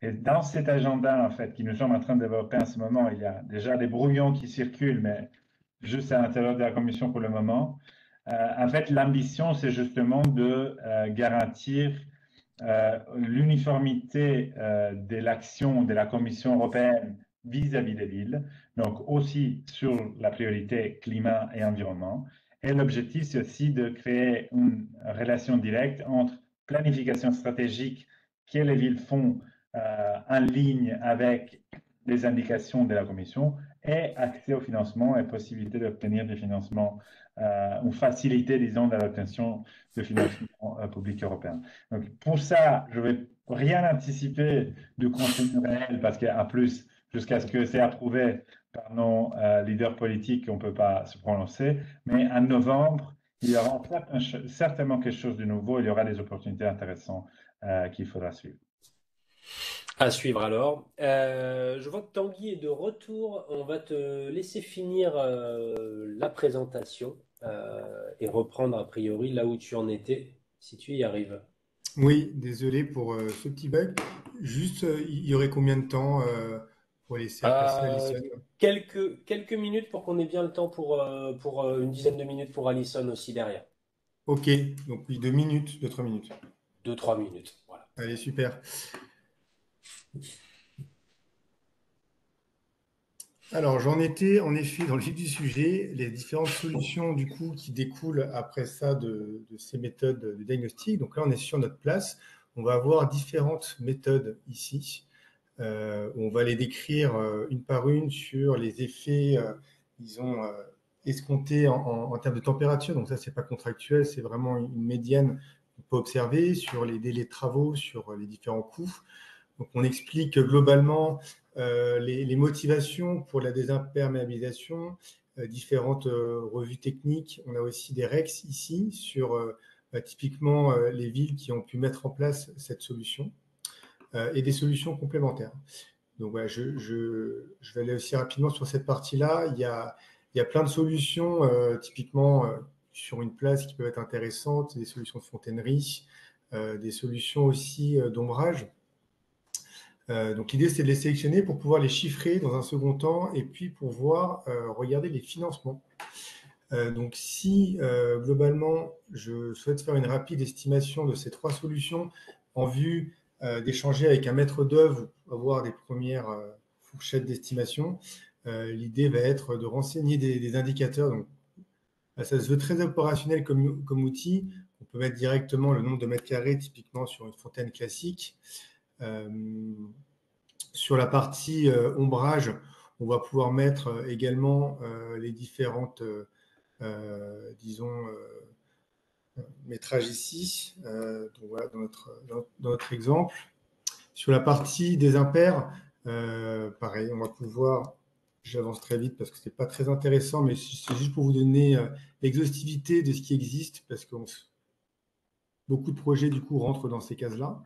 S2: Et dans cet agenda, en fait, que nous sommes en train de développer en ce moment, il y a déjà des brouillons qui circulent, mais juste à l'intérieur de la Commission pour le moment. En fait, l'ambition, c'est justement de garantir l'uniformité de l'action de la Commission européenne vis-à-vis des villes, donc aussi sur la priorité climat et environnement. Et l'objectif, c'est aussi de créer une relation directe entre planification stratégique que les villes font en ligne avec les indications de la Commission et accès au financement et possibilité d'obtenir des financements ou facilité, disons, de l'obtention de financement public européen. Donc, pour ça, je ne vais rien anticiper du contenu réel parce qu'à plus, jusqu'à ce que c'est approuvé par nos leaders politiques, on ne peut pas se prononcer. Mais en novembre, il y aura certainement quelque chose de nouveau. Il y aura des opportunités intéressantes qu'il faudra suivre.
S1: À suivre alors. Je vois que Tanguy est de retour. On va te laisser finir la présentation et reprendre a priori là où tu en étais, si tu y arrives.
S4: Oui, désolé pour ce petit bug. Juste, il y aurait combien de temps pour laisser passer
S1: Euh,
S4: Alison?
S1: quelques minutes pour qu'on ait bien le temps pour une dizaine de minutes pour Alison aussi derrière.
S4: Ok, donc oui, 2 minutes, 2-3 minutes.
S1: 2-3 minutes. Voilà.
S4: Allez, super. Alors, j'en étais en effet dans le vif du sujet, les différentes solutions du coup qui découlent après ça de ces méthodes de diagnostic. Donc là, on est sur notre place. On va avoir différentes méthodes ici. On va les décrire une par une sur les effets, disons, escomptés en termes de température. Donc ça, c'est pas contractuel, c'est vraiment une médiane qu'on peut observer sur les délais de travaux, sur les différents coûts. Donc on explique globalement les motivations pour la désimperméabilisation, différentes revues techniques. On a aussi des REX ici sur typiquement les villes qui ont pu mettre en place cette solution et des solutions complémentaires. Donc voilà, je vais aller aussi rapidement sur cette partie-là. Il y a plein de solutions, typiquement sur une place qui peuvent être intéressantes, des solutions de fontainerie, des solutions aussi d'ombrage. Donc l'idée, c'est de les sélectionner pour pouvoir les chiffrer dans un second temps et puis pouvoir regarder les financements. Donc si globalement, je souhaite faire une rapide estimation de ces 3 solutions en vue d'échanger avec un maître d'œuvre ou avoir des premières fourchettes d'estimation, l'idée va être de renseigner des indicateurs. Donc, ça se veut très opérationnel comme outil. On peut mettre directement le nombre de mètres carrés, typiquement sur une fontaine classique. Sur la partie ombrage, on va pouvoir mettre également les différentes, disons, métrages ici, donc voilà, dans notre exemple. Sur la partie des impairs, pareil, on va pouvoir j'avance très vite parce que c'est pas très intéressant, mais c'est juste pour vous donner l'exhaustivité de ce qui existe, parce que beaucoup de projets, du coup, rentrent dans ces cases-là.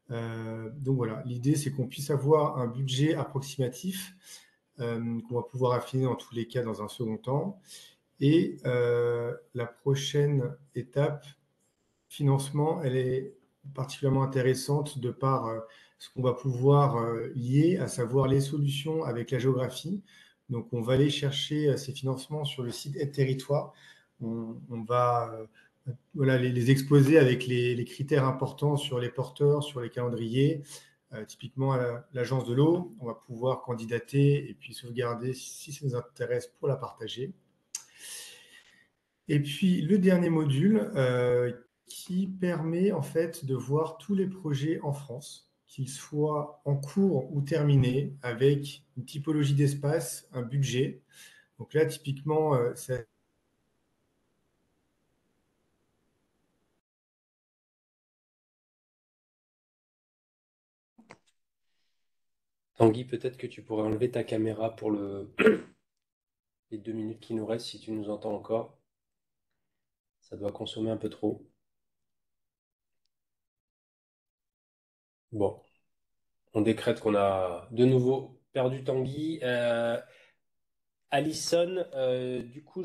S4: Donc voilà, l'idée, c'est qu'on puisse avoir un budget approximatif qu'on va pouvoir affiner dans tous les cas dans un second temps. Et la prochaine étape, financement, elle est particulièrement intéressante de par ce qu'on va pouvoir lier, à savoir les solutions avec la géographie. Donc, on va aller chercher ces financements sur le site Aide Territoire. On va voilà, les exposer avec les critères importants sur les porteurs, sur les calendriers. Typiquement, à l'agence de l'eau, on va pouvoir candidater et puis sauvegarder si ça nous intéresse pour la partager. Et puis, le dernier module qui permet en fait de voir tous les projets en France, qu'ils soient en cours ou terminés, avec une typologie d'espace, un budget. Donc là, typiquement, c'est
S1: Tanguy, peut-être que tu pourrais enlever ta caméra pour les 2 minutes qui nous restent, si tu nous entends encore. Ça doit consommer un peu trop. Bon, on décrète qu'on a de nouveau perdu Tanguy. Alison, du coup,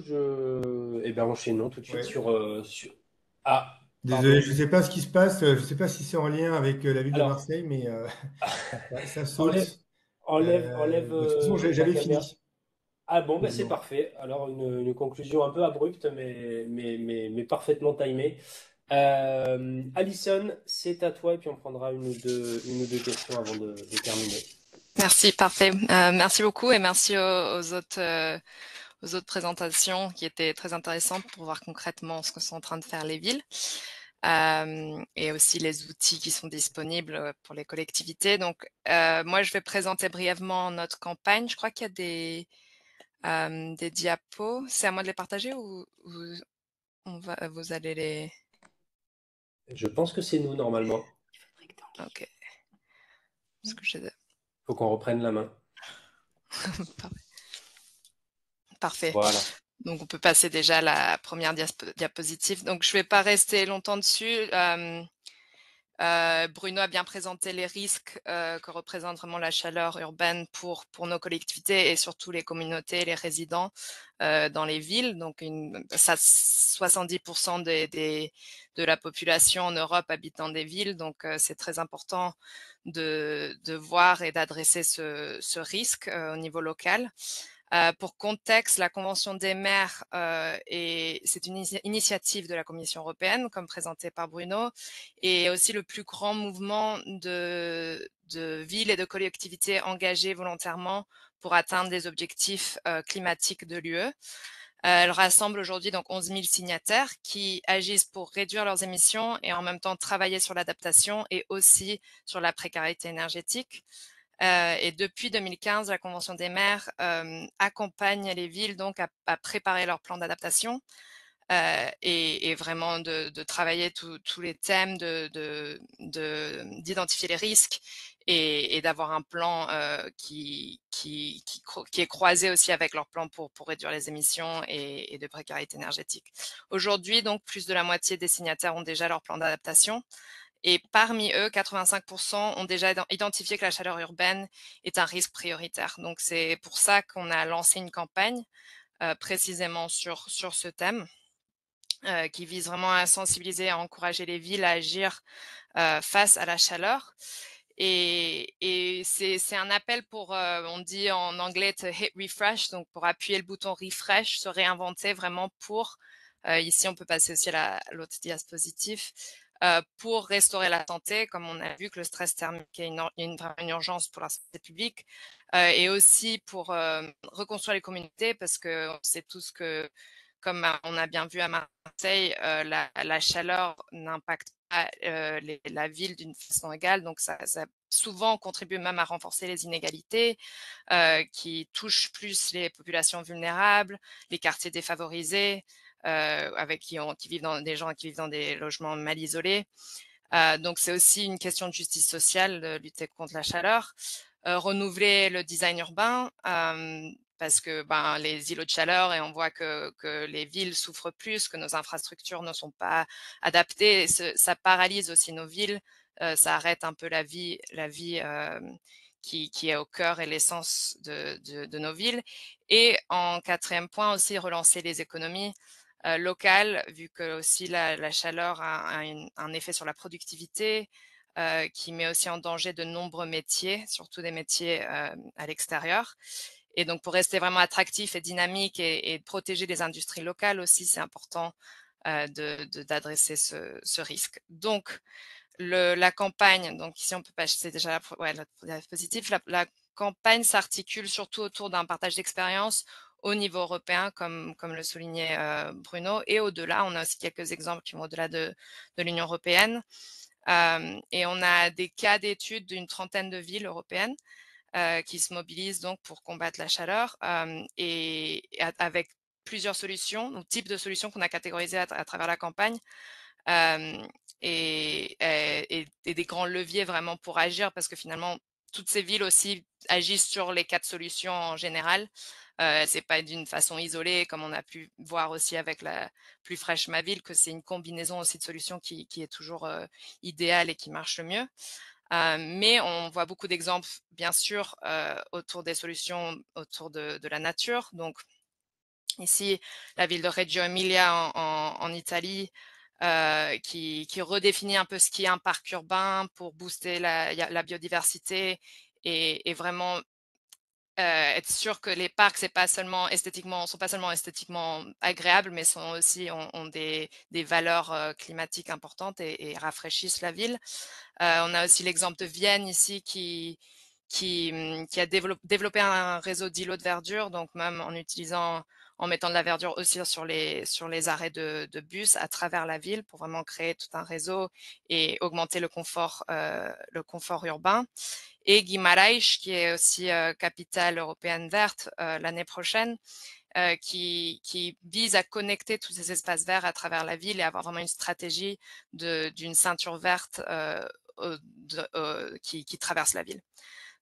S1: eh ben, enchaînons tout de suite
S4: ouais.
S1: sur... Ah,
S4: Désolé,
S1: pardon.
S4: je ne sais pas ce qui se passe. Je ne sais pas si c'est en lien avec la ville de
S1: Alors,
S4: Marseille, mais ça
S1: enlève,
S4: saute.
S1: enlève
S4: De toute façon,
S1: ta
S4: j'avais
S1: caméra.
S4: fini,
S1: Ah bon, ben c'est
S4: quasiment.
S1: parfait. Alors, une conclusion un peu abrupte, mais parfaitement timée. Alison, c'est à toi, et puis on prendra une ou deux questions avant de terminer.
S5: Merci, parfait. Merci beaucoup et merci aux autres présentations qui étaient très intéressantes pour voir concrètement ce que sont en train de faire les villes et aussi les outils qui sont disponibles pour les collectivités. Donc, moi, je vais présenter brièvement notre campagne. Je crois qu'il y a des diapos. C'est à moi de les partager ou vous allez les...
S1: Je pense que c'est nous, normalement.
S5: Ok. Parce que j'ai...
S1: Faut qu'on reprenne la main.
S5: Parfait.
S1: Voilà.
S5: Donc, on peut passer déjà à la première diapositive. Donc, je ne vais pas rester longtemps dessus. Bruno a bien présenté les risques que représente vraiment la chaleur urbaine pour nos collectivités et surtout les communautés, les résidents dans les villes. Donc, 70% de la population en Europe habite dans des villes. Donc, c'est très important de voir et d'adresser ce risque au niveau local. Pour contexte, la Convention des maires, c'est une initiative de la Commission européenne, comme présenté par Bruno, et aussi le plus grand mouvement de villes et de collectivités engagées volontairement pour atteindre des objectifs climatiques de l'UE. Elle rassemble aujourd'hui donc 11 000 signataires qui agissent pour réduire leurs émissions et en même temps travailler sur l'adaptation et aussi sur la précarité énergétique. Et depuis 2015, la Convention des maires accompagne les villes donc à préparer leur plan d'adaptation et vraiment de travailler tous les thèmes, d'identifier les risques et d'avoir un plan qui est croisé aussi avec leur plan pour réduire les émissions et de précarité énergétique. Aujourd'hui, donc, plus de la moitié des signataires ont déjà leur plan d'adaptation. Et parmi eux, 85% ont déjà identifié que la chaleur urbaine est un risque prioritaire. Donc, c'est pour ça qu'on a lancé une campagne précisément sur ce thème qui vise vraiment à sensibiliser, à encourager les villes à agir face à la chaleur. Et c'est un appel pour, on dit en anglais, to hit refresh, donc pour appuyer le bouton refresh, se réinventer vraiment pour, ici on peut passer aussi à l'autre diapositive, pour restaurer la santé, comme on a vu que le stress thermique est une urgence pour la santé publique, et aussi pour reconstruire les communautés, parce qu'on sait tous que, comme on a bien vu à Marseille, la chaleur n'impacte pas la ville d'une façon égale, donc ça souvent contribue même à renforcer les inégalités qui touchent plus les populations vulnérables, les quartiers défavorisés, qui vivent dans des gens qui vivent dans des logements mal isolés. Donc c'est aussi une question de justice sociale de lutter contre la chaleur. renouveler le design urbain, parce que les îlots de chaleur, et on voit que les villes souffrent plus, que nos infrastructures ne sont pas adaptées. Et ça paralyse aussi nos villes, ça arrête un peu la vie qui est au cœur et l'essence de nos villes. Et en 4e point aussi, relancer les économies locales, vu que aussi la chaleur a un effet sur la productivité, qui met aussi en danger de nombreux métiers, surtout des métiers à l'extérieur. Et donc, pour rester vraiment attractif et dynamique et protéger les industries locales aussi, c'est important d'adresser ce risque. Donc, la campagne, donc ici on peut passer déjà la diapositive, la campagne s'articule surtout autour d'un partage d'expérience au niveau européen, comme le soulignait Bruno, et au-delà, on a aussi quelques exemples qui vont au-delà de l'Union européenne. Et on a des cas d'études d'une 30aine de villes européennes qui se mobilisent donc pour combattre la chaleur, et avec plusieurs solutions, donc types de solutions qu'on a catégorisées à travers la campagne, et des grands leviers vraiment pour agir, parce que finalement, toutes ces villes aussi agissent sur les 4 solutions en général. C'est pas d'une façon isolée, comme on a pu voir aussi avec la plus fraîche Ma Ville, que c'est une combinaison aussi de solutions qui est toujours idéale et qui marche le mieux. Mais on voit beaucoup d'exemples, bien sûr, autour des solutions autour de la nature. Donc ici, la ville de Reggio Emilia en Italie, qui redéfinit un peu ce qui est un parc urbain pour booster la biodiversité et vraiment être sûr que les parcs sont pas seulement esthétiquement agréables, mais ont des valeurs climatiques importantes et rafraîchissent la ville. On a aussi l'exemple de Vienne ici qui a développé un réseau d'îlots de verdure, donc même en mettant de la verdure aussi sur les arrêts de bus à travers la ville, pour vraiment créer tout un réseau et augmenter le confort urbain. Et Guimarães, qui est aussi capitale européenne verte l'année prochaine, qui vise à connecter tous ces espaces verts à travers la ville et avoir vraiment une stratégie d'une ceinture verte qui traverse la ville.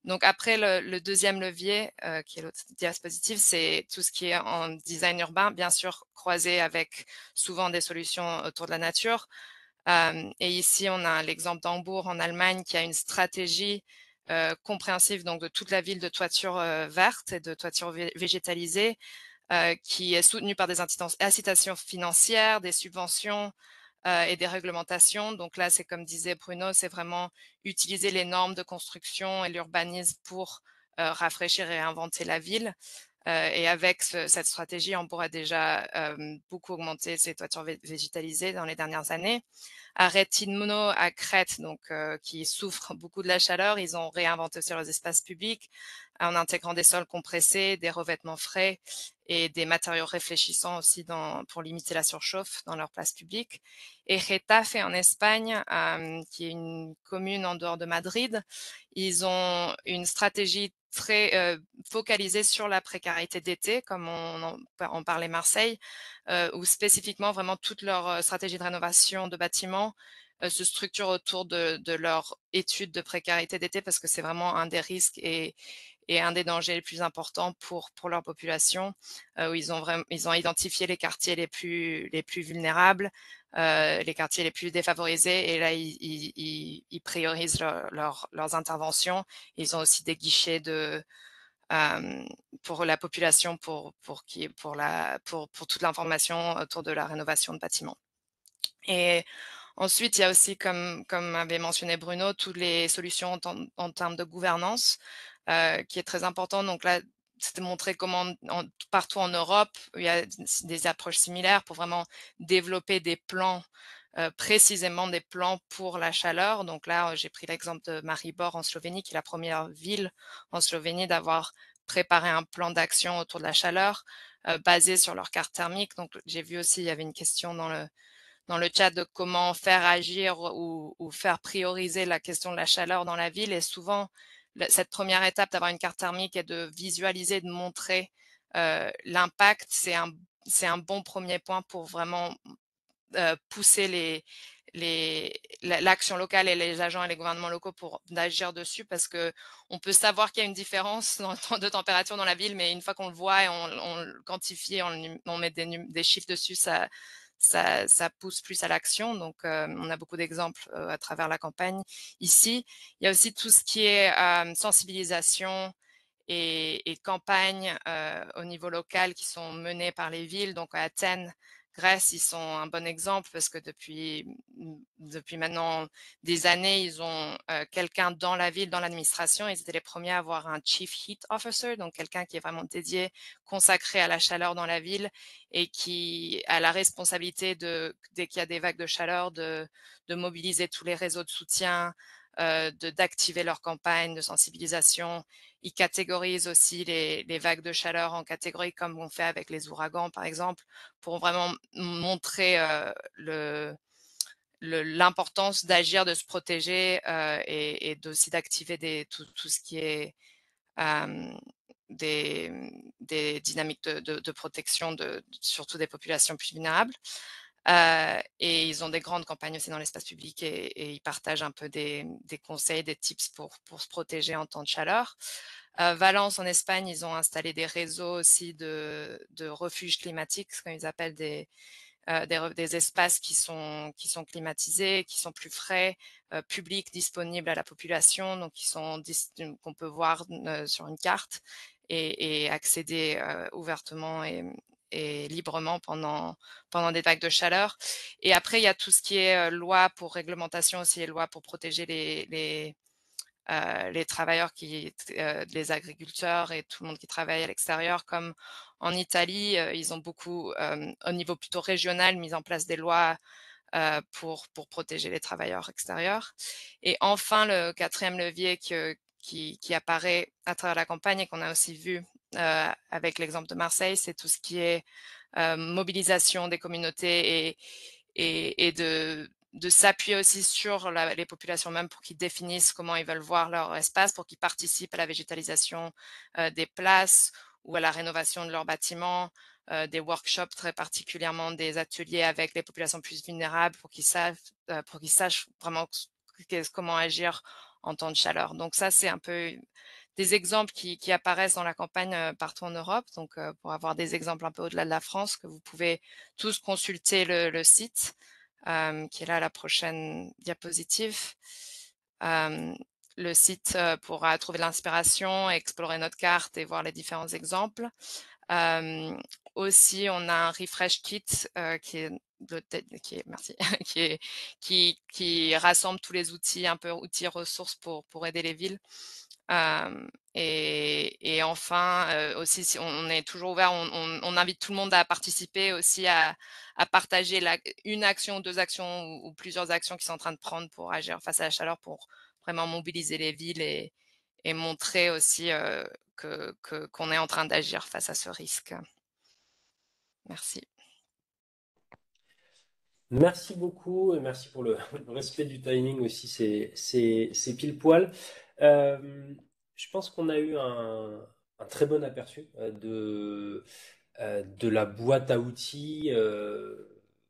S5: Donc après, le deuxième levier, qui est l'autre diapositive, c'est tout ce qui est en design urbain, bien sûr croisé avec souvent des solutions autour de la nature. Et ici, on a l'exemple d'Hambourg en Allemagne, qui a une stratégie compréhensive donc de toute la ville de toiture verte et de toiture végétalisée, qui est soutenue par des incitations financières, des subventions et des réglementations. Donc là, c'est comme disait Bruno, c'est vraiment utiliser les normes de construction et l'urbanisme pour rafraîchir et réinventer la ville. Et avec cette stratégie, on pourra déjà beaucoup augmenter ses toitures végétalisées dans les dernières années. À Retinno, à Crète, donc qui souffrent beaucoup de la chaleur, ils ont réinventé aussi leurs espaces publics en intégrant des sols compressés, des revêtements frais et des matériaux réfléchissants aussi pour limiter la surchauffe dans leurs places publiques. Et Getafe en Espagne, qui est une commune en dehors de Madrid, ils ont une stratégie très focalisée sur la précarité d'été, comme on parlait Marseille, où spécifiquement vraiment toute leur stratégie de rénovation de bâtiments se structure autour de leur étude de précarité d'été, parce que c'est vraiment un des risques et un des dangers les plus importants pour leur population, où ils ont identifié les quartiers les plus vulnérables, les quartiers les plus défavorisés, et là ils priorisent leurs interventions. Ils ont aussi des guichets pour la population pour toute l'information autour de la rénovation de bâtiments. Et ensuite, il y a aussi, comme avait mentionné Bruno, toutes les solutions en termes de gouvernance, qui est très important. Donc là, c'était montrer comment partout en Europe, il y a des approches similaires pour vraiment développer des plans, précisément des plans pour la chaleur. Donc là, j'ai pris l'exemple de Maribor en Slovénie, qui est la première ville en Slovénie d'avoir préparé un plan d'action autour de la chaleur, basé sur leur carte thermique. Donc j'ai vu aussi, il y avait une question dans le chat de comment faire agir ou faire prioriser la question de la chaleur dans la ville. Et souvent, cette première étape d'avoir une carte thermique et de visualiser, de montrer l'impact, c'est un bon premier point pour vraiment pousser l'action locale et les agents et les gouvernements locaux pour d'agir dessus, parce que on peut savoir qu'il y a une différence de température dans la ville, mais une fois qu'on le voit et on le quantifie, on met des chiffres dessus, ça pousse plus à l'action. Donc, on a beaucoup d'exemples à travers la campagne. Ici, il y a aussi tout ce qui est sensibilisation et campagnes au niveau local qui sont menées par les villes. Donc à Athènes, Grèce, ils sont un bon exemple parce que depuis maintenant des années, ils ont quelqu'un dans la ville, dans l'administration. Ils étaient les premiers à avoir un Chief Heat Officer, donc quelqu'un qui est vraiment dédié, consacré à la chaleur dans la ville et qui a la responsabilité dès qu'il y a des vagues de chaleur, de mobiliser tous les réseaux de soutien, d'activer leur campagne de sensibilisation. Ils catégorisent aussi les vagues de chaleur en catégories comme on fait avec les ouragans, par exemple, pour vraiment montrer l'importance d'agir, de se protéger et aussi d'activer tout ce qui est des, dynamiques de protection, surtout des populations plus vulnérables. Et ils ont des grandes campagnes aussi dans l'espace public et ils partagent un peu des conseils, des tips pour se protéger en temps de chaleur. Valence, en Espagne, ils ont installé des réseaux aussi de refuges climatiques, ce qu'ils appellent des espaces qui sont climatisés, qui sont plus frais, publics, disponibles à la population, donc qu'on peut voir sur une carte et accéder ouvertement et librement pendant des vagues de chaleur. Et après, il y a tout ce qui est loi pour réglementation aussi, et loi pour protéger les travailleurs, les agriculteurs et tout le monde qui travaille à l'extérieur. Comme en Italie, ils ont beaucoup, au niveau plutôt régional, mis en place des lois pour protéger les travailleurs extérieurs. Et enfin, le quatrième levier qui apparaît à travers la campagne et qu'on a aussi vu avec l'exemple de Marseille, c'est tout ce qui est mobilisation des communautés et de s'appuyer aussi sur les populations même pour qu'ils définissent comment ils veulent voir leur espace, pour qu'ils participent à la végétalisation des places ou à la rénovation de leurs bâtiments, des workshops, très particulièrement des ateliers avec les populations plus vulnérables pour qu'ils sachent vraiment comment agir en temps de chaleur. Donc ça, c'est un peu des exemples qui apparaissent dans la campagne partout en Europe. Donc, pour avoir des exemples un peu au-delà de la France, que vous pouvez tous consulter le site, qui est là la prochaine diapositive. Le site pourra trouver de l'inspiration, explorer notre carte et voir les différents exemples. Aussi, on a un refresh kit merci, qui rassemble tous les outils, un peu outils ressources pour aider les villes. Et enfin, aussi, si on est toujours ouvert, on invite tout le monde à participer aussi, à partager une action ou deux actions ou plusieurs actions qu'ils sont en train de prendre pour agir face à la chaleur, pour vraiment mobiliser les villes et montrer aussi qu'on est en train d'agir face à ce risque. Merci.
S1: Merci beaucoup et merci pour le respect du timing aussi, c'est pile poil. Je pense qu'on a eu un très bon aperçu de la boîte à outils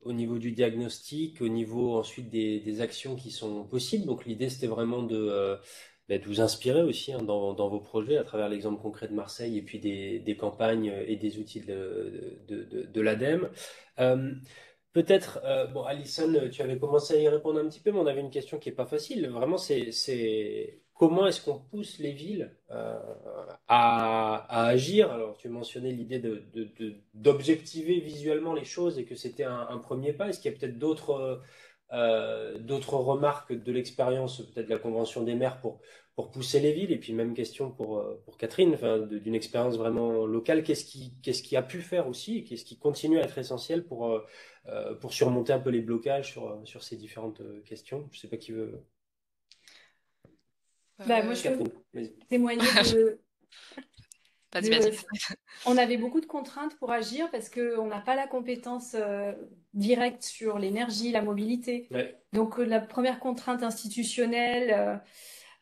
S1: au niveau du diagnostic, au niveau ensuite des actions qui sont possibles. Donc l'idée, c'était vraiment de vous inspirer aussi dans vos projets à travers l'exemple concret de Marseille et puis des campagnes et des outils de l'ADEME. Peut-être, bon, Alison, tu avais commencé à y répondre un petit peu, mais on avait une question qui est pas facile. Vraiment, c'est comment est-ce qu'on pousse les villes à agir? Alors, tu mentionnais l'idée d'objectiver visuellement les choses et que c'était un premier pas. Est-ce qu'il y a peut-être d'autres remarques de l'expérience, peut-être de la Convention des maires pour pousser les villes? Et puis, même question pour Catherine, enfin, d'une expérience vraiment locale. Qu'est-ce qui a pu faire aussi et qu'est-ce qui continue à être essentiel pour surmonter un peu les blocages sur ces différentes questions? Je sais pas qui veut.
S3: Moi, je
S1: Catherine,
S3: peux
S1: vas-y.
S3: témoigner
S5: Vas-y, Béatrice.
S3: On avait beaucoup de contraintes pour agir parce qu'on n'a pas la compétence directe sur l'énergie, la mobilité.
S1: Ouais.
S3: Donc, la première contrainte institutionnelle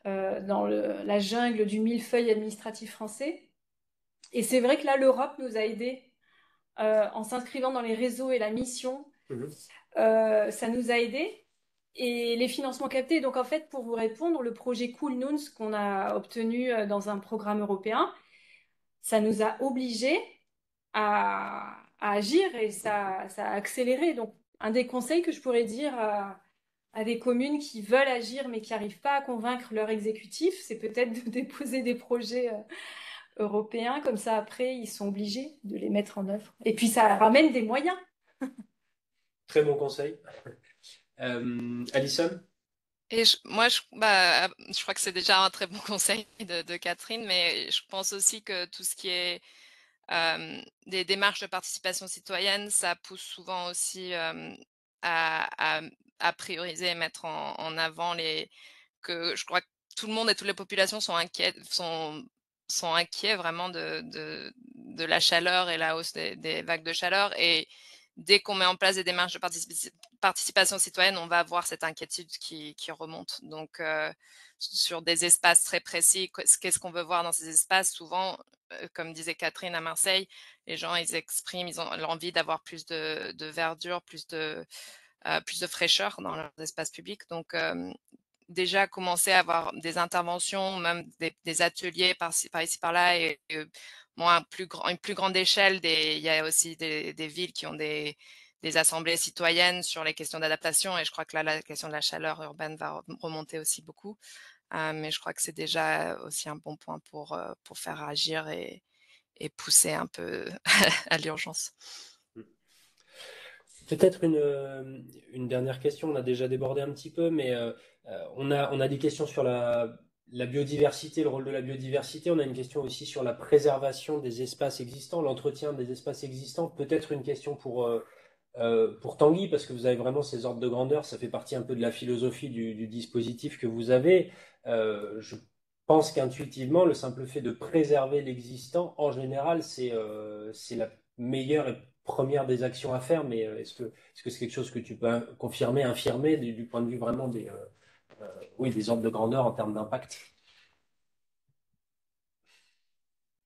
S3: dans la jungle du millefeuille administratif français. Et c'est vrai que là, l'Europe nous a aidés en s'inscrivant dans les réseaux et la mission.
S1: Mhm.
S3: Ça nous a aidés. et les financements captés. Donc en fait, pour vous répondre, le projet Cool Noons qu'on a obtenu dans un programme européen, ça nous a obligés à agir et ça a accéléré. Donc un des conseils que je pourrais dire à des communes qui veulent agir mais qui n'arrivent pas à convaincre leur exécutif, c'est peut-être de déposer des projets européens. Comme ça, après, ils sont obligés de les mettre en œuvre. Et puis ça ramène des moyens.
S1: Très bon conseil. Alison?
S5: Et je crois que c'est déjà un très bon conseil de Catherine, mais je pense aussi que tout ce qui est des démarches de participation citoyenne, ça pousse souvent aussi à, à- à prioriser et mettre en avant que je crois que tout le monde et toutes les populations sont inquiets vraiment de la chaleur et la hausse des vagues de chaleur. Et dès qu'on met en place des démarches de participation citoyenne, on va avoir cette inquiétude qui remonte. Donc, sur des espaces très précis, qu'est-ce qu'on veut voir dans ces espaces? Souvent, comme disait Catherine à Marseille, les gens, ils ont l'envie d'avoir plus de verdure, plus de fraîcheur dans leurs espaces publics. Donc, déjà commencer à avoir des interventions, même des ateliers par ici, par là, et bon, une plus grande échelle. Il y a aussi des villes qui ont des assemblées citoyennes sur les questions d'adaptation, et je crois que là, la question de la chaleur urbaine va remonter aussi beaucoup. Mais je crois que c'est déjà aussi un bon point pour faire agir et pousser un peu à l'urgence.
S1: Peut-être une dernière question, on a déjà débordé un petit peu, mais on a des questions sur la biodiversité, le rôle de la biodiversité. On a une question aussi sur la préservation des espaces existants, l'entretien des espaces existants. Peut-être une question pour Tanguy, parce que vous avez vraiment ces ordres de grandeur, ça fait partie un peu de la philosophie du dispositif que vous avez. Je pense qu'intuitivement, le simple fait de préserver l'existant, en général, c'est la meilleure et première des actions à faire, mais est-ce que c'est quelque chose que tu peux confirmer, infirmer du point de vue vraiment oui, des ordres de grandeur en termes d'impact?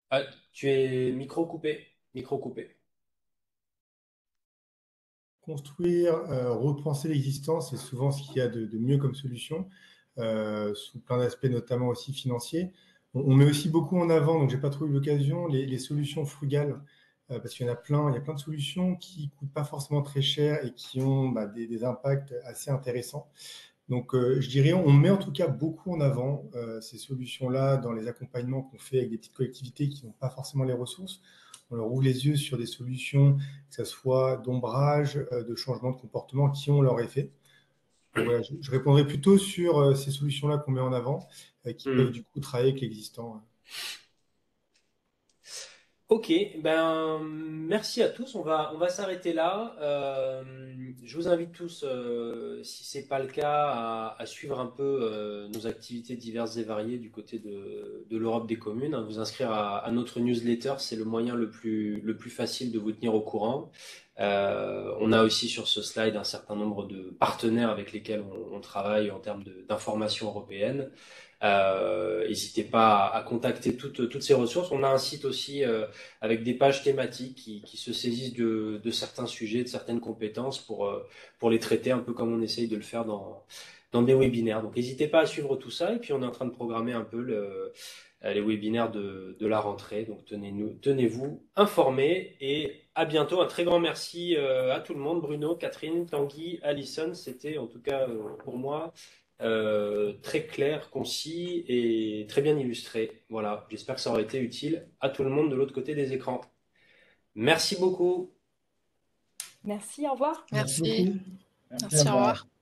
S1: Ah, tu es micro coupé, micro coupé.
S4: Construire, repenser l'existant, c'est souvent ce qu'il y a de mieux comme solution, sous plein d'aspects, notamment aussi financiers. On met aussi beaucoup en avant, donc j'ai pas trop eu l'occasion, les solutions frugales, parce qu'il y en a plein, il y a plein de solutions qui coûtent pas forcément très cher et qui ont des impacts assez intéressants. Donc, je dirais, on met en tout cas beaucoup en avant ces solutions-là dans les accompagnements qu'on fait avec des petites collectivités qui n'ont pas forcément les ressources. On leur ouvre les yeux sur des solutions, que ce soit d'ombrage, de changement de comportement, qui ont leur effet. Donc, voilà, je répondrai plutôt sur ces solutions-là qu'on met en avant, qui peuvent du coup travailler avec l'existant.
S1: Ok, ben merci à tous. On va s'arrêter là. Je vous invite tous, si c'est pas le cas, à suivre un peu nos activités diverses et variées du côté de l'Europe des communes, à vous inscrire à notre newsletter, c'est le moyen le plus facile de vous tenir au courant. On a aussi sur ce slide un certain nombre de partenaires avec lesquels on travaille en termes d'informations européennes. N'hésitez pas à contacter toutes ces ressources. On a un site aussi avec des pages thématiques qui se saisissent de certains sujets, de certaines compétences pour les traiter un peu comme on essaye de le faire dans des webinaires. Donc n'hésitez pas à suivre tout ça. Et puis on est en train de programmer un peu les webinaires de la rentrée. Donc tenez-vous informés et à bientôt. Un très grand merci à tout le monde. Bruno, Catherine, Tanguy, Alison. C'était en tout cas pour moi très clair, concis et très bien illustré. Voilà, j'espère que ça aura été utile à tout le monde de l'autre côté des écrans. Merci beaucoup.
S3: Merci, au revoir.
S4: Merci
S5: Merci.
S4: beaucoup.
S2: Merci, au
S5: Merci, au
S2: revoir.
S5: revoir.